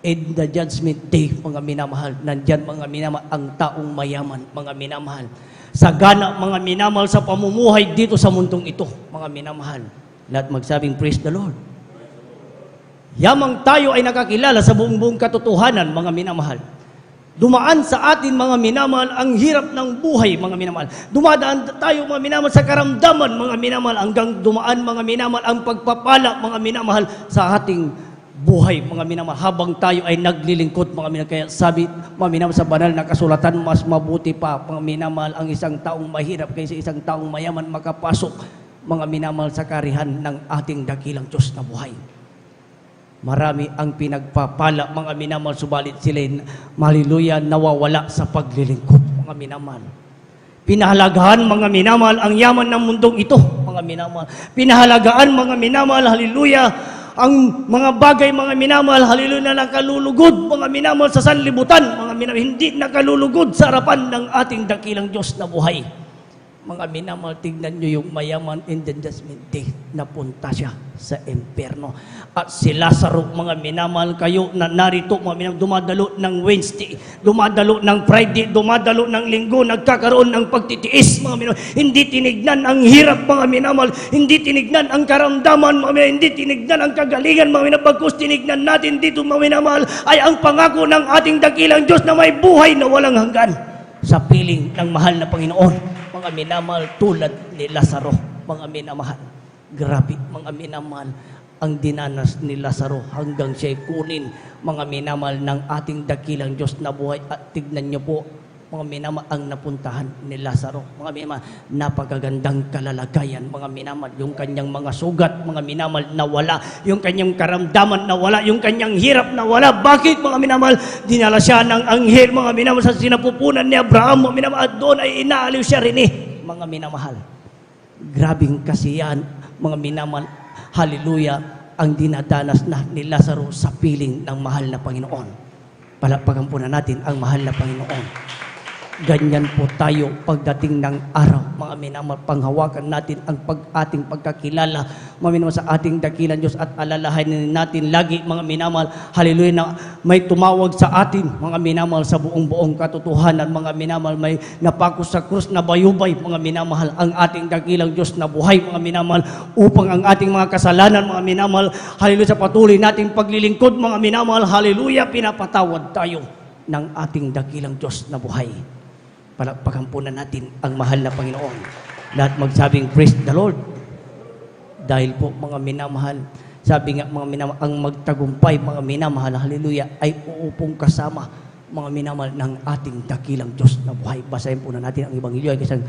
In the judgment day, mga minamahal, nandyan, mga minamahal, ang taong mayaman, mga minamahal. Sagana, mga minamahal, sa pamumuhay dito sa mundong ito, mga minamahal. Lahat magsabing, Praise the Lord. Yamang tayo ay nakakilala sa buong katotohanan, mga minamahal. Dumaan sa atin, mga minamahal, ang hirap ng buhay, mga minamahal. Dumadaan tayo, mga minamahal, sa karamdaman, mga minamahal, hanggang dumaan, mga minamahal, ang pagpapala, mga minamahal, sa ating buhay, mga minamahal, habang tayo ay naglilingkod, mga minamahal. Kaya sabi, mga minamahal, sa banal na kasulatan, mas mabuti pa, mga minamahal, ang isang taong mahirap kaysa isang taong mayaman makapasok mga minamahal sa karihan ng ating dakilang Diyos na buhay. Marami ang pinagpapala, mga minamahal, subalit sila'y, haleluya, nawawala sa paglilingkod, mga minamahal. Pinahalagahan, mga minamahal, ang yaman ng mundong ito, mga minamahal. Pinahalagaan, mga minamahal, haleluya, ang mga bagay, mga minamahal, haleluya, na nakalulugod, mga minamahal, sa sanlibutan, mga minamahal, hindi nakalulugod sa harapan ng ating dakilang Diyos na buhay. Mga minamahal, tignan nyo yung mayaman in the judgment day, napunta siya sa impyerno. At si Lazaro, mga minamahal, kayo na narito, mga minamahal, dumadalo ng Wednesday, dumadalo ng Friday, dumadalo ng Linggo, nagkakaroon ng pagtitiis, mga minamahal. Hindi tinignan ang hirap, mga minamahal, hindi tinignan ang karamdaman, mga minamahal, hindi tinignan ang kagalingan, mga minamahal. Bagkus tinignan natin dito, mga minamahal, ay ang pangako ng ating dakilang Diyos na may buhay na walang hanggan sa piling ng mahal na Panginoon. Mga minamahal, tulad ni Lazaro, mga minamahal. Grabe, mga minamahal, ang dinanas ni Lazaro hanggang siya'y kunin, mga minamahal, ng ating dakilang Diyos na buhay. At tignan niyo po, mga minamahal, ang napuntahan ni Lazaro. Mga minamahal, napakagandang kalalagayan, mga minamahal. Yung kanyang mga sugat, mga minamahal, nawala. Yung kanyang karamdaman, nawala. Yung kanyang hirap, nawala. Bakit, mga minamahal? Dinala siya ng anghel, mga minamahal, sa sinapupunan ni Abraham, mga minamahal. At doon ay inaaliw siya rin, mga minamahal. Grabing kasiyahan, mga minamahal, haleluya, ang dinadanas na ni Lazaro sa piling ng mahal na Panginoon. Palakpakan po na natin ang mahal na Panginoon. Ganyan po tayo pagdating ng araw, mga minamahal, panghawakan natin ang ating pagkakilala, mga minamahal, sa ating dakilang Diyos, at alalahanin natin lagi, mga minamahal, haleluya, na may tumawag sa atin, mga minamahal, sa buong katotohanan, mga minamahal, may napako sa krus na bayubay, mga minamahal, ang ating dakilang Diyos na buhay, mga minamahal, upang ang ating mga kasalanan, mga minamahal, haleluya, sa patuloy nating paglilingkod, mga minamahal, haleluya, pinapatawad tayo ng ating dakilang Diyos na buhay. Palakpakan po na natin ang mahal na Panginoon. Lahat magsabing, praise the Lord. Dahil po, mga minamahal, sabi nga, mga minamahal, ang magtagumpay, mga minamahal, haleluya, ay uupong kasama, mga minamahal, ng ating dakilang Diyos na buhay. Basahin po na natin ang Ebanghelyo, ay kasang,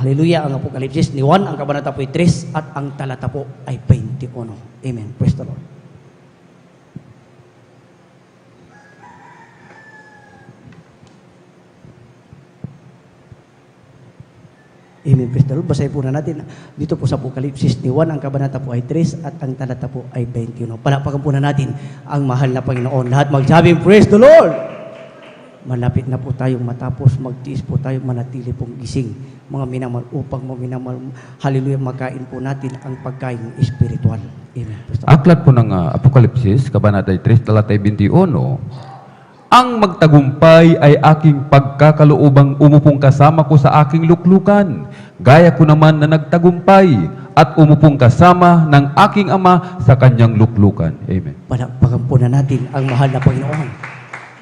haleluya, ang Apokalipsis ni Juan, ang kabanata po ay 3, at ang talata po ay 21. Amen. Praise the Lord. Amen. Praise the Lord. Basahin po na natin dito po sa Apokalipsis ni Juan, ang kabanata po ay 3 at ang talata po ay 21. Palakpakan po na natin ang mahal na Panginoon. Lahat magsabing, praise the Lord! Malapit na po tayong matapos, magtiis po tayo, manatili pong gising, mga minamahal, upang mga minamahal, haleluya, makain po natin ang pagkain espiritual. Amen. Aklat po ng Apokalipsis, kabanata 3, talata 21, ang magtagumpay ay aking pagkakaloobang umupong kasama ko sa aking luklukan. Gaya ko naman na nagtagumpay at umupong kasama ng aking Ama sa kanyang luklukan. Amen. Palakpakan po na natin ang mahal na Panginoon.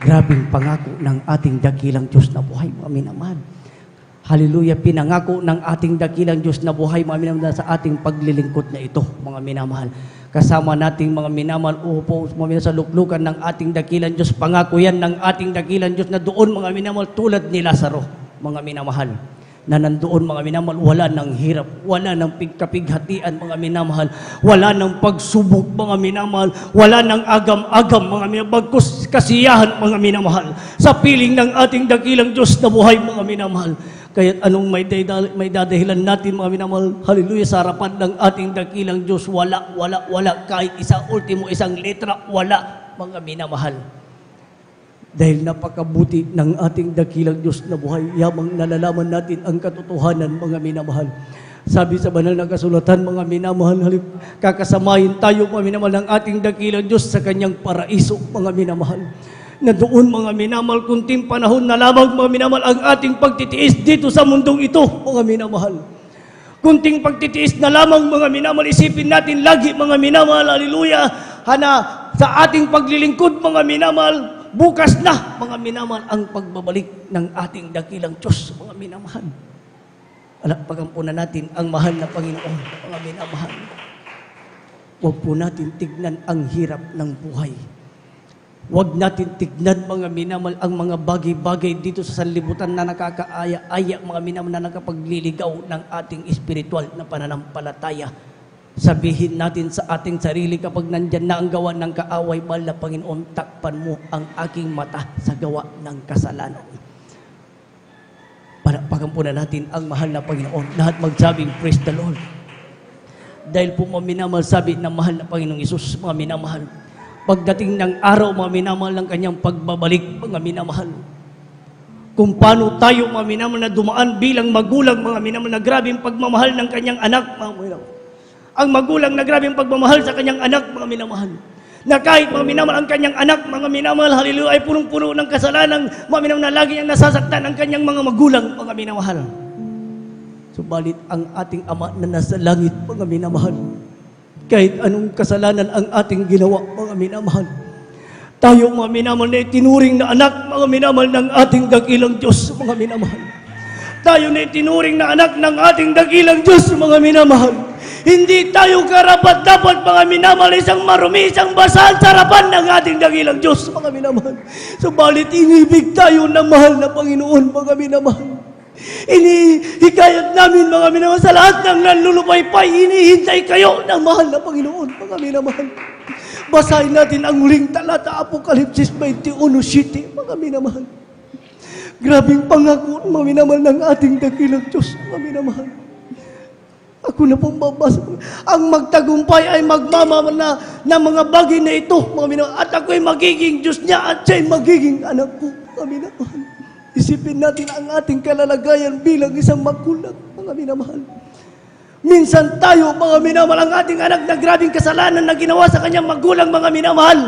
Grabing pangako ng ating dakilang Diyos na buhay, mga minamahal. Haleluya, pinangako ng ating dakilang Diyos na buhay, mga minamahal, sa ating paglilingkod na ito, mga minamahal. Kasama nating mga minamahal, upo, mga minamahal, sa luklukan ng ating dakilang Diyos. Pangako yan ng ating dakilang Diyos na doon, mga minamahal, tulad ni Lazaro, mga minamahal, na nandoon, mga minamahal, wala ng hirap, wala ng pigkapighatian, mga minamahal, wala ng pagsubok, mga minamahal, wala ng agam-agam, mga minamahal, bagkus kasiyahan, mga minamahal, sa piling ng ating dakilang Diyos na buhay, mga minamahal. Kaya anong may dadahilan natin, mga minamahal, haleluya, sa harapan ng ating dakilang Diyos, wala, kahit isang letra, wala, mga minamahal. Dahil napakabuti ng ating dakilang Diyos na buhay, yamang nalalaman natin ang katotohanan, mga minamahal. Sabi sa banal na kasulatan, mga minamahal, kakasamahin tayo, mga minamahal, ng ating dakilang Diyos sa kanyang paraiso, mga minamahal. Na doon, mga minamahal, kunting panahon na lamang, mga minamahal, ang ating pagtitiis dito sa mundong ito, mga minamahal. Kunting pagtitiis na lamang, mga minamahal, isipin natin lagi, mga minamahal, haleluya, sa ating paglilingkod, mga minamahal, bukas na, mga minamahal, ang pagbabalik ng ating dakilang Diyos, mga minamahal. Alakpakan po na natin ang mahal na Panginoon, mga minamahal. Huwag po natin tignan ang hirap ng buhay. Huwag natin tignan mga minamahal ang mga bagay-bagay dito sa sanlibutan na nakakaaya-aya, mga minamahal na nakapagliligaw ng ating espiritual na pananampalataya. Sabihin natin sa ating sarili kapag nandyan na ang gawa ng kaaway, mahal na Panginoon, takpan mo ang aking mata sa gawa ng kasalanan. Palakpakan po na natin ang mahal na Panginoon. Lahat magsabing, praise the Lord. Dahil po mga minamahal, sabi ng mahal na Panginoong Isus, mga minamahal, pagdating ng araw, mga minamahal, ng kanyang pagbabalik, mga minamahal, kung paano tayo, mga minamahal, na dumaan bilang magulang, mga minamahal, na grabing pagmamahal ng kanyang anak, mga minamahal. Ang magulang na grabing pagmamahal sa kanyang anak, mga minamahal. Na kahit mga minamahal ang kanyang anak, mga minamahal, hallelujah, ay punong-puno ng kasalanan, mga minamahal, na lagi niyang nasasaktan ang kanyang mga magulang, mga minamahal. Subalit ang ating Ama na nasa langit, mga minamahal, kahit anong kasalanan ang ating ginawa, mga minamahal, tayo, mga minamahal, na itinuring na anak, mga minamahal, ng ating dakilang Diyos, mga minamahal. Tayo na itinuring na anak ng ating dakilang Diyos, mga minamahal. Hindi tayo karapat-dapat, mga minamahal, isang marumi, isang basal sa harapan ng ating dakilang Diyos, mga minamahal. Subalit inibig tayo ng mahal na Panginoon, mga minamahal. Inihikayat namin, mga minamahal, sa lahat ng nanlulupaypay, inihintay kayo ng mahal na Panginoon, mga minamahal. Basahin natin ang huling talata, Apokalipsis 21:7, mga minamahal. Grabing pangako, mga minamahal, ng ating dakilang Diyos, mga minamahal. Ako na pong babasa. Ang magtagumpay ay magmamana ng mga bagay na ito, mga minamahal. At ako'y magiging Diyos niya at siya'y magiging anak ko, mga minamahal. Isipin natin ang ating kalalagayan bilang isang magulang, mga minamahal. Minsan tayo, mga minamahal, ang ating anak na grabing kasalanan na ginawa sa kanyang magulang, mga minamahal.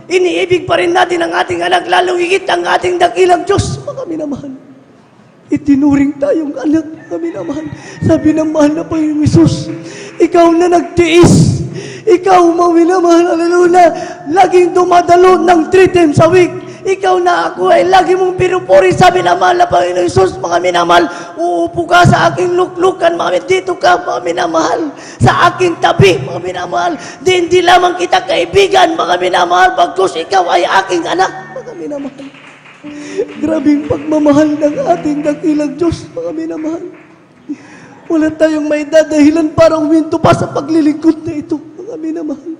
Iniibig pa rin natin ang ating anak, lalong higit ang ating dakilang Diyos, mga minamahal. Itinuring tayong anak, mga minamahal. Sabi ng mahal na Panginoong Isus, ikaw na nagtiis, ikaw, mga minamahal, hallelujah, laging dumadalo ng 3 times a week. Ikaw na ako ay lagi mong pinupuri, sabi ng mahal na Panginoong Isus, mga minamahal. Uupo ka sa aking luklukan, mga minamahal. Dito ka, mga minamahal. Sa aking tabi, mga minamahal. Hindi lamang kita kaibigan, mga minamahal, bagkus ikaw ay aking anak, mga minamahal. Grabing pagmamahal ng ating dakilang Diyos, mga minamahal. Wala tayong may dadahilan para huminto pa sa paglilingkod na ito, mga minamahal.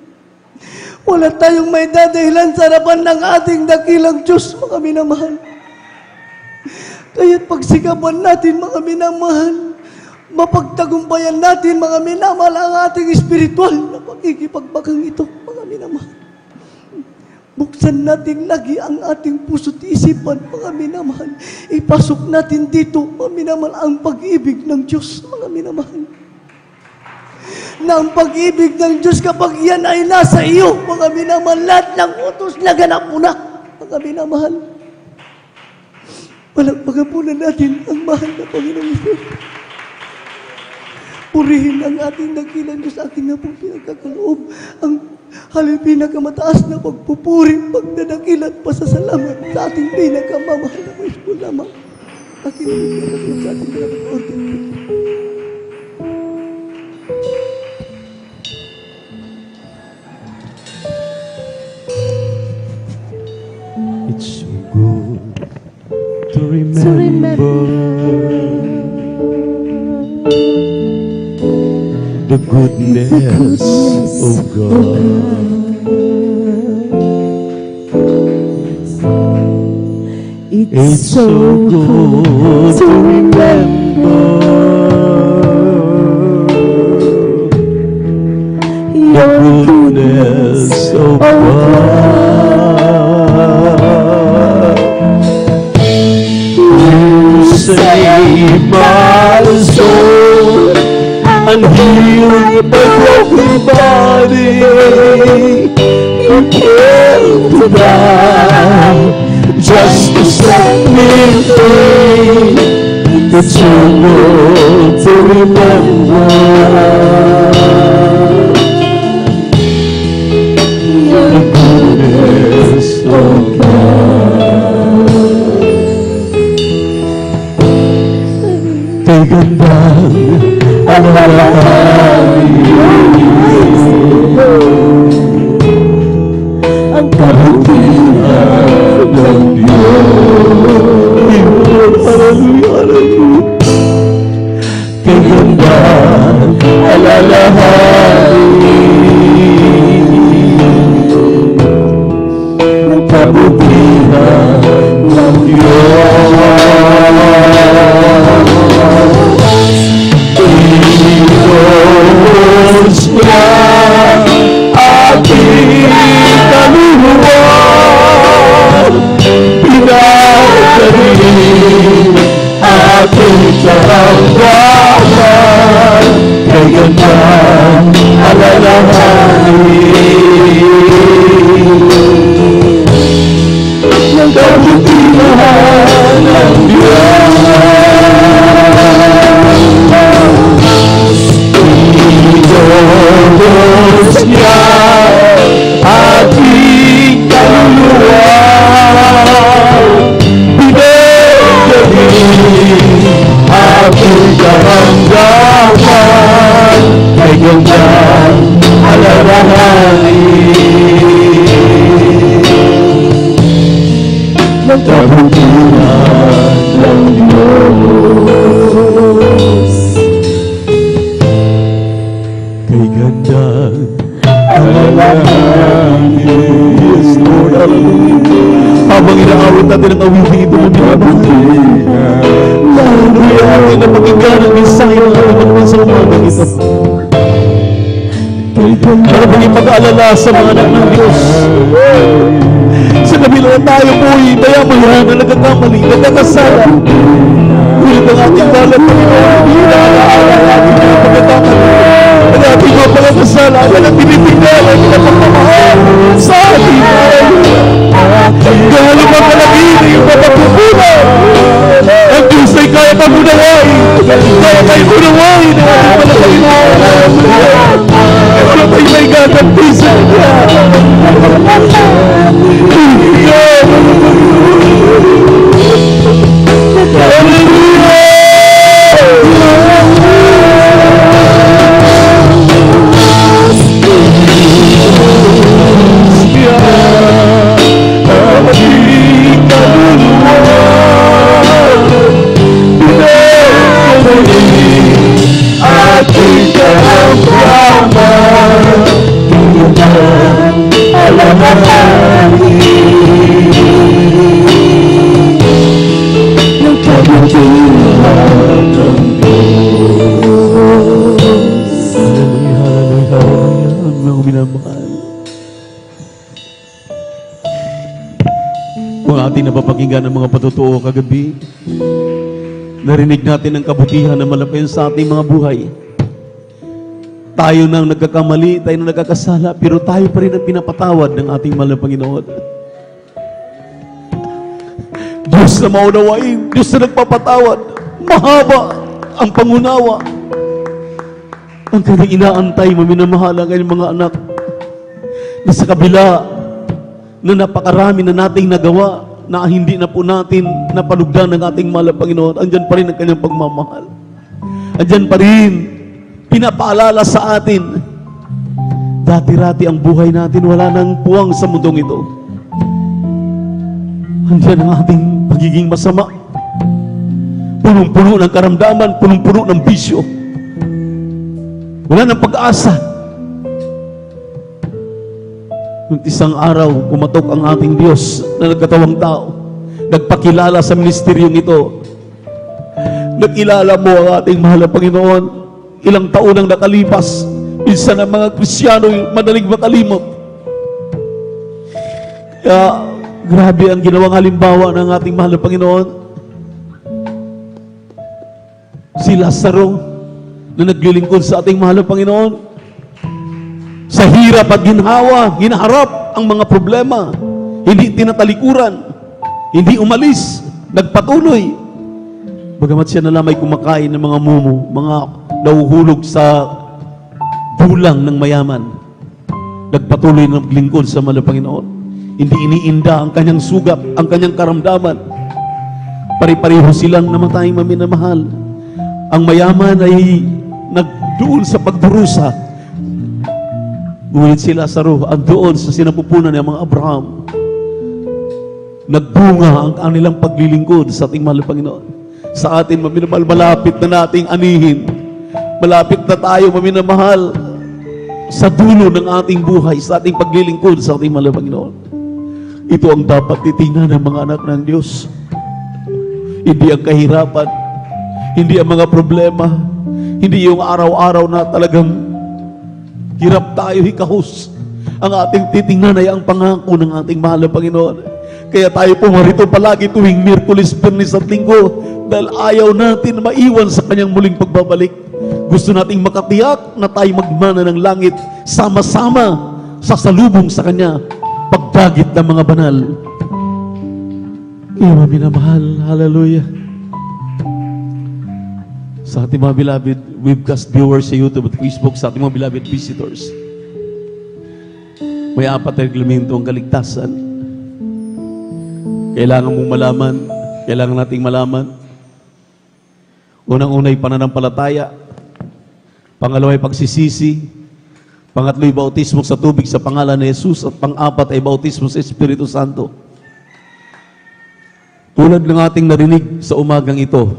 Wala tayong may dadahilan sa harapan ng ating dakilang Diyos, mga minamahal. Kaya't pagsikapan natin, mga minamahal, mapagtagumpayan natin, mga minamahal, ang ating espiritual na pagkikipagbagang ito, mga minamahal. Buksan natin lagi ang ating puso't isipan, mga minamahal. Ipasok natin dito, mga minamahal, ang pag-ibig ng Diyos, mga minamahal. Na ang pag-ibig ng Diyos, kapag yan ay nasa iyo, mga minamahal, lahat ng utos naganap mo na, mga minamahal. Palakpakan po na natin ang mahal na Panginoong Isus. Purihin ang ating dakilang Diyos, aking na pong pinagkakaloob. Ang pinakamataas na pagpupuri, pagdadakil at pasasalamat sa ating pinakamamahal na Diyos po lamang. Aking na pong sa ating pinagkakaloob. It's so good to remember the goodness of God. It's so good to remember the goodness of God. Save my soul and heal my broken body. You came to die just to set me free. It's so good to remember the goodness of God. Tigandang ang ang kahapin ng kabutihan ng Diyos niya ating kaluluwa, pinagdaring ating karamdaman, kay gandang alalahanin ng kabutihan ng Diyos. Diyos niya ating kaluluwa, pinagdaring ating karamdaman, kay gandang alalahanin ng kabutihan ng Diyos. Kay gandang alalahanin. Yes, Lord, hallelujah. Habang inaawit natin ang awiting ito, hallelujah, atin na pakinggan ang mensahe ng ating Panginoon sa umagang ito. Para maging mag-aalala sa mga anak ng Diyos. Sa kabila na tayo po'y daya-mayahan na nagkakamali, nagkakasala. Ngunit ang ating balat, Panginoon, hindi naaalala natin ang pagkakamali. Ang ating mga pagkakasala, yan ang tinitingnan, ang pinapagmamahal sa ating buhay. Gano'n ang kalagiri, yung mapagpupunan. Ang Diyos ay kaya pagunaway. Kaya kayo gunaway ng ating Panginoon. Wala tayo may gaganti sa Kanya. Kung ating napapakinggan ang mga patutuo kagabi, narinig natin ang kabutihan na malapit sa ating mga buhay. Tayo nang nagkakamali, tayo nang nagkakasala, pero tayo pa rin ang pinapatawad ng ating mahal na Panginoon. Diyos na maunawain, Diyos na nagpapatawad, mahaba ang pangunawa. Ang kanyang inaantay, maminamahal ang kanyang mga anak, na sa kabila na napakarami na nating nagawa, na hindi na po natin napalugdan ng ating mahal na Panginoon, andyan pa rin ang kanyang pagmamahal. Andyan pa rin, pinapaalala sa atin, dati-rati ang buhay natin, wala nang puwang sa mundong ito. Andyan ang ating pagiging masama, punong-puno ng karamdaman, punong-puno ng bisyo, wala nang pag-asa. Nung isang araw, kumatok ang ating Diyos na nagkatawang tao, nagpakilala sa ministeryong ito. Nakilala mo ang ating mahal na Panginoon. Ilang taon ang nakalipas, minsan ang mga Kristiyano madaling makalimot. Kaya, grabe ang ginawang halimbawa ng ating mahal na Panginoon. Si Lazaro, na naglilingkod sa ating mahal na Panginoon. Sa hirap at ginhawa, ginaharap ang mga problema. Hindi tinatalikuran, hindi umalis, nagpatuloy. Bagamat siya na lamay kumakain ng mga mumo, mga nahuhulog sa bulang ng mayaman, nagpatuloy ng maglingkod sa mahal na Panginoon. Hindi iniinda ang kanyang sugat, ang kanyang karamdaman. Pari-pareho silang namatay maminamahal. Ang mayaman ay nagdoon sa pagdurusa. Ngunit si Lazaro doon sa sinapupunan ng mga Abraham. Nagbunga ang kanilang paglilingkod sa ating mahal na Panginoon. Sa atin, maminamahal, malapit na nating anihin. malapit na tayo, maminamahal, sa dulo ng ating buhay, sa ating paglilingkod sa ating mahal na Panginoon. Ito ang dapat titingnan ng mga anak ng Diyos. Hindi ang kahirapan, hindi ang mga problema, hindi yung araw-araw na talagang hirap tayo, hikahos. Ang ating titingnan ay ang pangako ng ating mahal na Panginoon. Kaya tayo pumarito palagi tuwing Miyerkules, Biyernes at Linggo dahil ayaw natin maiwan sa kanyang muling pagbabalik. Gusto nating makatiyak na tayo magmana ng langit sama-sama sa salubong sa kanya pagdagit ng mga banal. Kaya mga minamahal, hallelujah. Sa ating mga beloved webcast viewers sa YouTube at Facebook, sa ating mga beloved visitors, may 4 na reglamento ang kaligtasan. Kailangan mong malaman, kailangan nating malaman. Unang-unay pananampalataya, pangalawa ay pagsisisi, pangatlo ay bautismo sa tubig sa pangalan ni Jesus, at pang-apat ay bautismo sa Espiritu Santo. Tulad ng ating narinig sa umagang ito,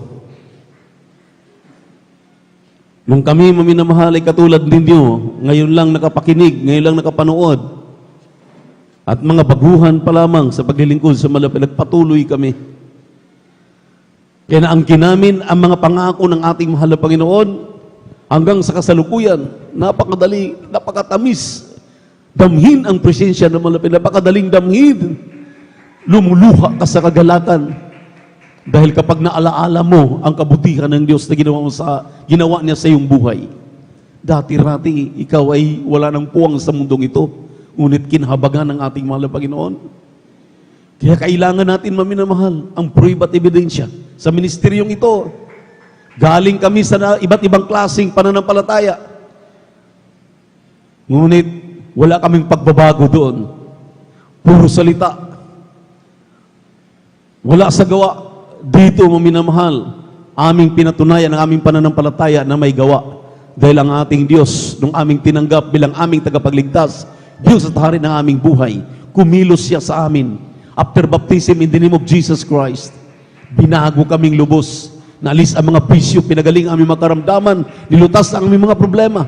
nung kami maminamahal ay katulad ninyo, ngayon lang nakapakinig, ngayon lang nakapanood, at mga baguhan pa lamang sa paglilingkod sa malapit, nagpatuloy kami. Kaya naangkin namin ang mga pangako ng ating mahal na Panginoon hanggang sa kasalukuyan. Napakadali, napakatamis. Damhin ang presensya ng malapit. Napakadaling damhin. Lumuluha ka sa kagalakan. Dahil kapag naalaala mo ang kabutihan ng Diyos na ginawa niya sa iyong buhay. Dati-rati, ikaw ay wala ng puwang sa mundong ito. Ngunit kinhabagan ng ating mahal na Panginoon. Kaya kailangan natin maminamahal ang proof at ebidensya sa ministeryong ito. Galing kami sa iba't ibang klaseng pananampalataya. Ngunit wala kaming pagbabago doon. Puro salita. Wala sa gawa. Dito maminamahal, aming pinatunayan ang aming pananampalataya na may gawa. Dahil ang ating Diyos, nung aming tinanggap bilang aming tagapagligtas, Diyos at Hari ng aming buhay, kumilos siya sa amin. After baptism in the name of Jesus Christ, binago kaming lubos. Naalis ang mga bisyo, pinagaling ang aming makaramdaman, nilutas ang aming mga problema.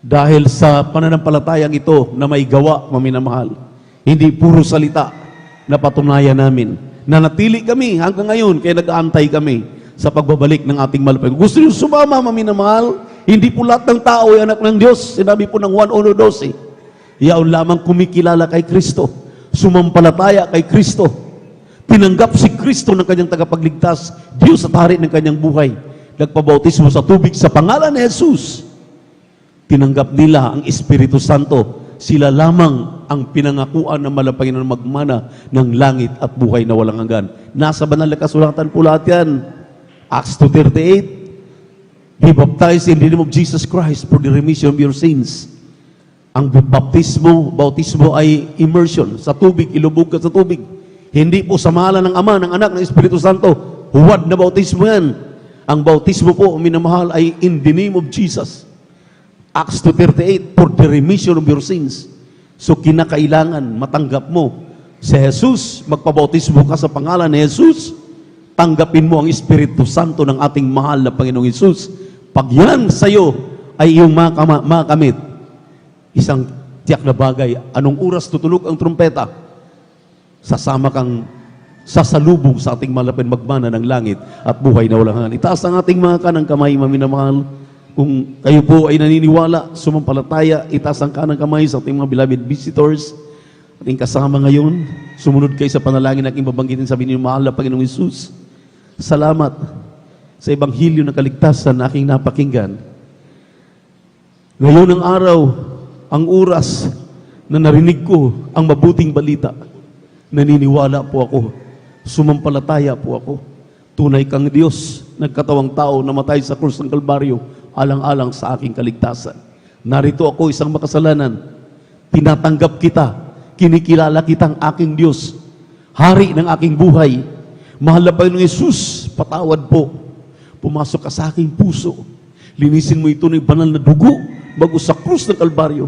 Dahil sa pananampalatayang ito na may gawa, maminamahal, hindi puro salita na patunayan namin. Nanatili kami hanggang ngayon, kaya nag-aantay kami sa pagbabalik ng ating malapit. Gusto niyo sumama, maminamahal? Hindi po lahat ng tao ay anak ng Diyos. Sinabi po ng 1:12. Iyaon lamang kumikilala kay Kristo, sumampalataya kay Kristo, tinanggap si Kristo ng kanyang tagapagligtas, Diyos at Hari ng kanyang buhay, nagpabautismo sa tubig sa pangalan ni Jesus, tinanggap nila ang Espiritu Santo. Sila lamang ang pinangakuan ng malapangin na magmana ng langit at buhay na walang hanggan. Nasa banal na kasulatan po lahat yan. Acts 2:38, be baptized in the name of Jesus Christ for the remission of your sins. Ang bautismo ay immersion sa tubig, ilubog ka sa tubig. Hindi po sa mahalan ng Ama, ng Anak, ng Espiritu Santo. Huwad na bautismo yan. Ang bautismo po, minamahal, ay in the name of Jesus. Acts 2:38, for the remission of your sins. So kinakailangan matanggap mo si Jesus, magpabautismo ka sa pangalan ni Jesus, tanggapin mo ang Espiritu Santo ng ating mahal na Panginoong Jesus. Pag yan sa'yo ay iyong makamit, isang tiyak na bagay, anong oras tutulog ang trumpeta? Sasama kang sasalubong sa ating malapit magmana ng langit at buhay na walang hanggan. Itaas ang ating mga kanang kamay, maminamahal. Kung kayo po ay naniniwala, sumampalataya, itaas ang kanang kamay sa ating mga beloved visitors. Ating kasama ngayon, sumunod kayo sa panalangin na aking babanggitin, sabi niyo, mahal na Panginoong Hesus, salamat sa Ebanghelyo na kaligtasan na aking napakinggan. Ngayon ang araw, ang oras na narinig ko ang mabuting balita, naniniwala po ako, sumampalataya po ako. Tunay kang Diyos, nagkatawang tao, namatay sa krus ng Kalbaryo, alang-alang sa aking kaligtasan. Narito ako, isang makasalanan, tinatanggap kita, kinikilala kitang aking Diyos, Hari ng aking buhay. Mahal na Panginoong Hesus, patawad po. Pumasok ka sa aking puso. Linisin mo ito ng banal na dugo bago sa krus ng Kalbaryo.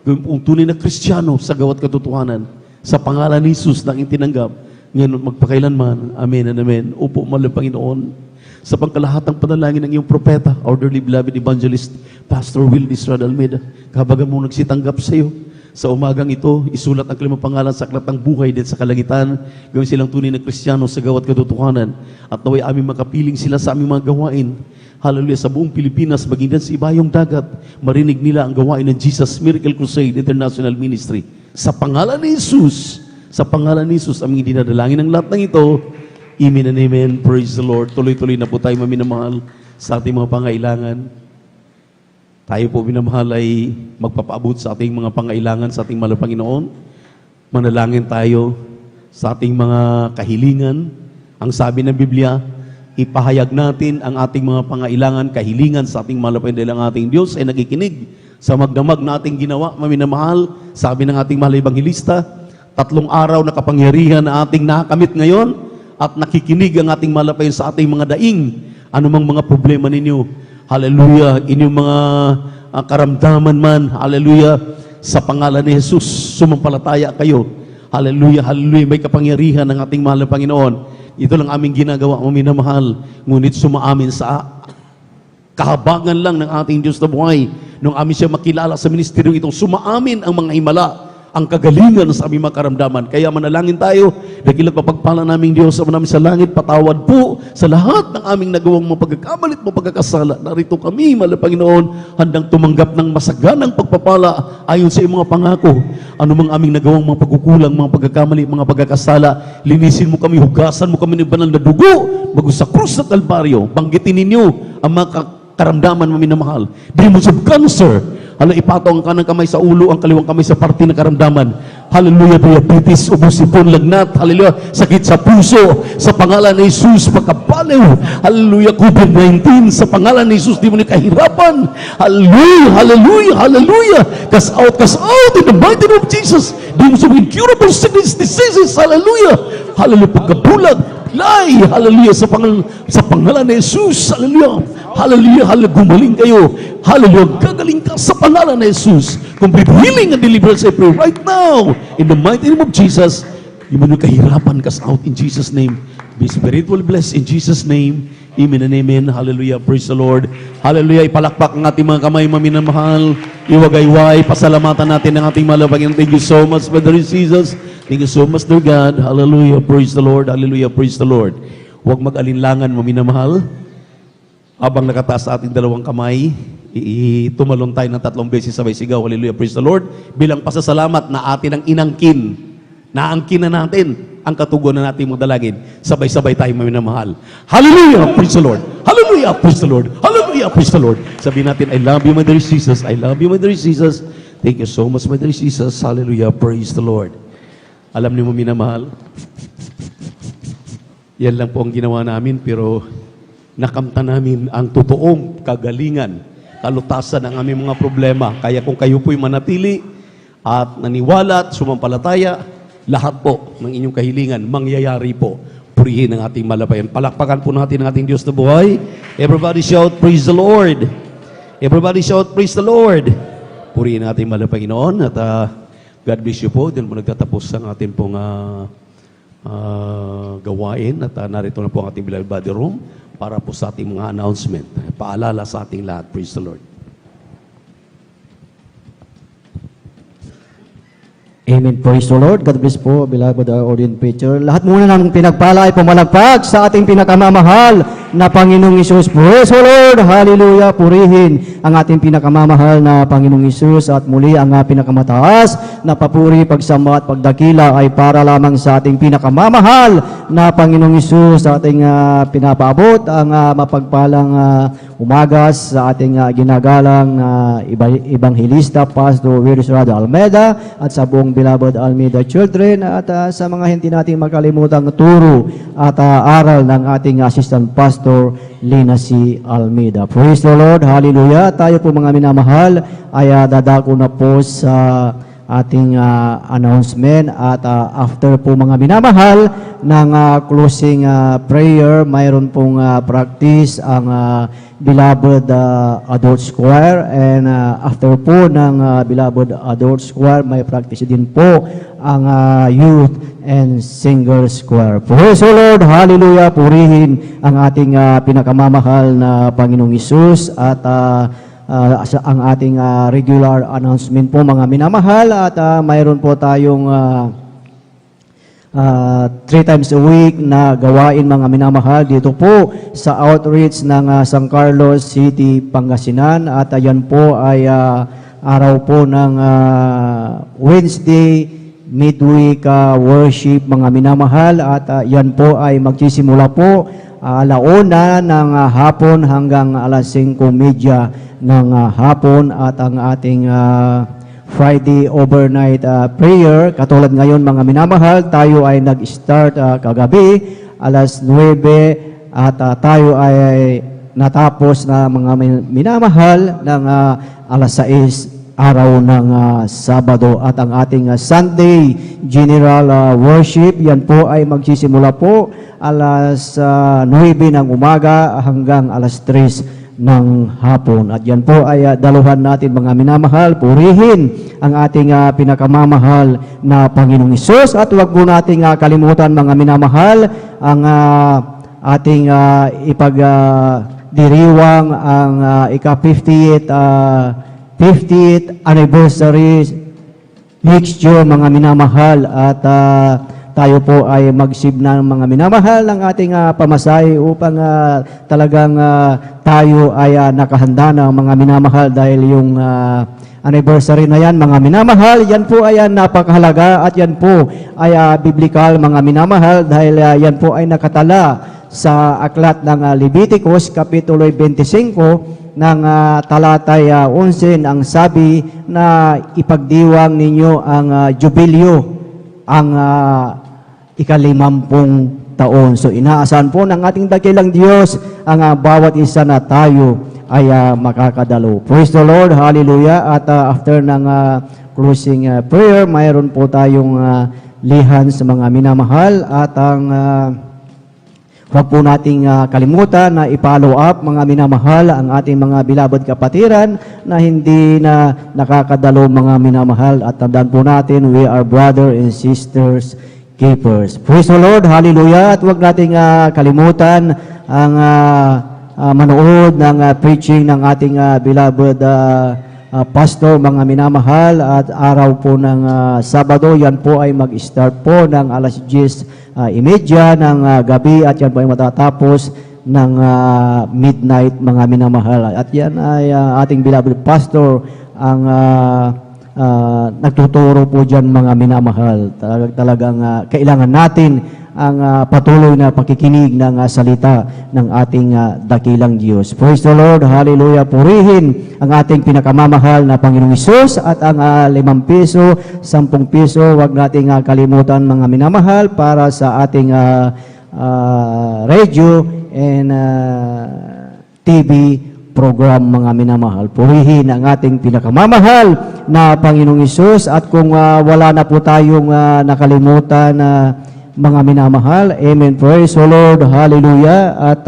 Gawin pong tunay na Kristiyano sa gawat katotohanan. Sa pangalan ni Jesus na aking tinanggap, ngayon magpakailanman. Amen and amen. Opo, mahal na Panginoon. sa pangkalahatang panalangin ng iyong propeta, our dearly beloved evangelist, Pastor Will Israel Almeida, kabaga mo nagsitanggap sa iyo. Sa umagang ito, isulat ang kanilang pangalan sa aklat ng buhay din sa kalangitan, gawin silang tunay na Kristiyano sa gawat katotohanan, at naway aming makapiling sila sa aming mga gawain. Hallelujah, sa buong Pilipinas, maging din sa ibayong dagat, marinig nila ang gawain ng Jesus Miracle Crusade International Ministry. Sa pangalan ni Jesus, aming dinadalangin ng lahat ng ito. Amen and amen. Praise the Lord. Tuloy-tuloy na po tayo maminamahal sa ating mga pangailangan. Tayo po minamahal ay magpapaabot sa ating mga pangailangan sa ating mahal na Panginoon. Manalangin tayo sa ating mga kahilingan. Ang sabi ng Biblia, ipahayag natin ang ating mga pangailangan, kahilingan sa ating mahal na Panginoon, dahil ang ating Diyos ay nakikinig sa magdamag na ating ginawa, maminamahal. Sabi ng ating mahal na Ebanghilista, 3 araw na kapangyarihan na ating nakakamit ngayon, at nakikinig ang ating mahal na Panginoon sa ating mga daing, anumang mga problema ninyo. Hallelujah, inyong mga karamdaman man, hallelujah, sa pangalan ni Jesus, sumampalataya kayo. Hallelujah, hallelujah, may kapangyarihan ng ating mahal na Panginoon. Ito lang aming ginagawa, minamahal, ngunit sumaamin sa kahabangan lang ng ating Diyos na buhay. Nung amin siya makilala sa ministeryo itong sumaamin ang mga himala, ang kagalingan sa aming mga karamdaman. Kaya manalangin tayo, dakilat mapagpala naming Diyos sa namin sa langit, patawad po sa lahat ng aming nagawang mga pagkakamalit, mga pagkakasala. Narito kami, mahal na Panginoon, handang tumanggap ng masaganang pagpapala ayon sa iyong mga pangako. Ano mang aming nagawang mga pagkukulang, mga pagkakamali, mga pagkakasala, linisin mo kami, hugasan mo kami ng banal na dugo, bago sa krus at Kalbaryo. Banggitin ninyo ang mga karamdaman, maminamahal. Demons of cancer, hala, ipatong ang kanang kamay sa ulo, ang kaliwang kamay sa parte ng karamdaman. Hallelujah, diabetes, ubusipon, lagnat, hallelujah, sakit sa puso, sa pangalan ni Jesus, pagkabaliw, hallelujah, COVID-19, sa pangalan ni Jesus, di mo ni kahirapan, hallelujah, hallelujah, hallelujah, cast out in the mighty name of Jesus, demons of incurable sickness, diseases, hallelujah, hallelujah, pagkabulag, lay, hallelujah, sa pangalan ni Jesus, hallelujah, hallelujah, hallelujah, gumaling kayo, hallelujah, gagaling ka sa pangalan ni Jesus, complete healing and deliverance I pray right now, in the mighty name of Jesus. Di mo nyo kahirapan, cast out in Jesus' name, be spiritually blessed in Jesus' name, amen and amen, hallelujah, praise the Lord, hallelujah, ipalakpak ang ating mga kamay, maminamahal, iwagayway, pasalamatan natin ang ating mahal na Panginoon. Thank you so much, Brother Jesus. Thank you so much, dear God. Hallelujah. Praise the Lord. Hallelujah. Praise the Lord. Huwag mag-alinlangan, maminamahal. Habang nakataas sa ating dalawang kamay, tumalon tayo ng 3 beses sabay sigaw. Hallelujah. Praise the Lord. Bilang pasasalamat na atin ang inangkin. Naangkin na natin ang katugunan natin mong dalangin. Sabay-sabay tayo, maminamahal. Hallelujah. Praise the Lord. Hallelujah. Praise the Lord. Hallelujah. Praise the Lord. Sabihin natin, I love you, my dear Jesus. I love you, my dear Jesus. Thank you so much, my dear Jesus. Hallelujah. Praise the Lord. Alam niyo mo, minamahal, yan lang po ang ginawa namin, pero nakamta namin ang totoong kagalingan, kalutasan ng aming mga problema. Kaya kung kayo po'y manatili at naniwala at sumampalataya, lahat po ng inyong kahilingan, mangyayari po. Purihin ang ating malabayan. Palakpakan po natin ang ating Diyos na buhay. Everybody shout, praise the Lord. Everybody shout, praise the Lord. Purihin ang ating malabayan, Panginoon. At God bless you po. Diyan po nagtatapos ang ating pong gawain. At narito na po ang ating beloved body room para po sa ating mga announcement. Paalala sa ating lahat. Praise the Lord. Amen. Praise the Lord. God bless po, beloved audience preacher. Lahat muna ng pinagpala ay pumalagpag sa ating pinakamamahal na Panginoong Isus. Praise the Lord. Hallelujah. Purihin ang ating pinakamamahal na Panginoong Isus at muli ang pinakamataas na papuri, pagsamba at pagdakila ay para lamang sa ating pinakamamahal na Panginoong Isus. Sa ating pinapaabot ang mapagpalang umagas sa ating ginagalang Ebanghilista Pastor Will Israel Almeida at sa buong beloved Almeida children at sa mga hindi natin makalimutang turo at aral ng ating assistant pastor Lina C. Almeida. Praise the Lord. Hallelujah. Tayo po mga minamahal ay dadako na po sa ating announcement at after po mga minamahal ng closing prayer, mayroon pong practice ang Beloved Adult Choir, and after po ng Beloved Adult Choir, may practice din po ang Youth and Singers Choir. Praise the Lord, hallelujah, purihin ang ating pinakamamahal na Panginoong Hesus at ang ating regular announcement po mga minamahal, at mayroon po tayong 3 times a week na gawain mga minamahal dito po sa outreach ng San Carlos City, Pangasinan, at yan po ay araw po ng Wednesday midweek worship mga minamahal, at yan po ay magsisimula po alauna ng hapon hanggang alas 5:30 ng hapon, at ang ating Friday overnight prayer, katulad ngayon mga minamahal, tayo ay nag-start kagabi alas 9, at tayo ay natapos na mga minamahal ng alas 6 araw ng Sabado, at ang ating Sunday General Worship, yan po ay magsisimula po alas 9 ng umaga hanggang alas 3 ng hapon. At yan po ay daluhan natin mga minamahal, purihin ang ating pinakamamahal na Panginoong Hesus, at huwag po nating kalimutan mga minamahal ang ating ipagdiriwang ang ika-50th anniversary next year mga minamahal, at tayo po ay mag-save na mga minamahal ng ating pamasahe upang talagang tayo ay nakahanda na mga minamahal, dahil yung anniversary na yan mga minamahal, yan po ay napakahalaga, at yan po ay biblical mga minamahal, dahil yan po ay nakatala sa aklat ng Leviticus Kapitulo 25 ng talatay 11, ang sabi na ipagdiwang ninyo ang jubilyo, ang ika-50 taon. So inaasahan po ng ating dakilang Diyos ang bawat isa na tayo ay makakadalo. Praise the Lord, hallelujah. At after ng closing prayer, mayroon po tayong lihan sa mga minamahal, at ang huwag po nating kalimutan na i-follow up mga minamahal ang ating mga beloved kapatiran na hindi na nakakadalo mga minamahal, at tandaan po natin, we are brother and sisters keepers. Praise the Lord, hallelujah. At huwag nating kalimutan ang manood ng preaching ng ating beloved pastor mga minamahal, at araw po ng Sabado, yan po ay mag-start po ng alas 10:30 ng gabi, at yan po ay matatapos ng midnight mga minamahal. At yan ay ating beloved pastor ang nagtuturo po dyan mga minamahal. Talagang kailangan natin ang patuloy na pakikinig ng salita ng ating dakilang Diyos. Praise the Lord, hallelujah. Purihin ang ating pinakamamahal na Panginoong Hesus, at ang 5 piso, 10 piso, huwag nating kalimutan mga minamahal para sa ating radio and TV program mga minamahal. Purihin ang ating pinakamamahal na Panginoong Hesus, at kung wala na po tayong nakalimutan na mga minamahal, amen, praise the Lord, hallelujah. At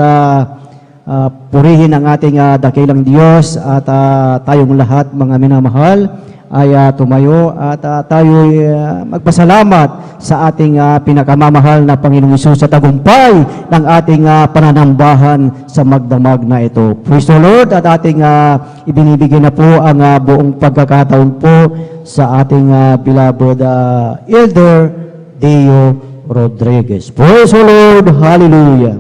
purihin ang ating dakilang Diyos, at tayong lahat mga minamahal ay tumayo, at tayo magpasalamat sa ating pinakamamahal na Panginoong Hesus sa tagumpay ng ating pananambahan sa magdamag na ito. Praise the Lord. At ating ibinibigay na po ang buong pagkakataon po sa ating beloved Elder Deo Rodriguez. Praise the Lord, hallelujah.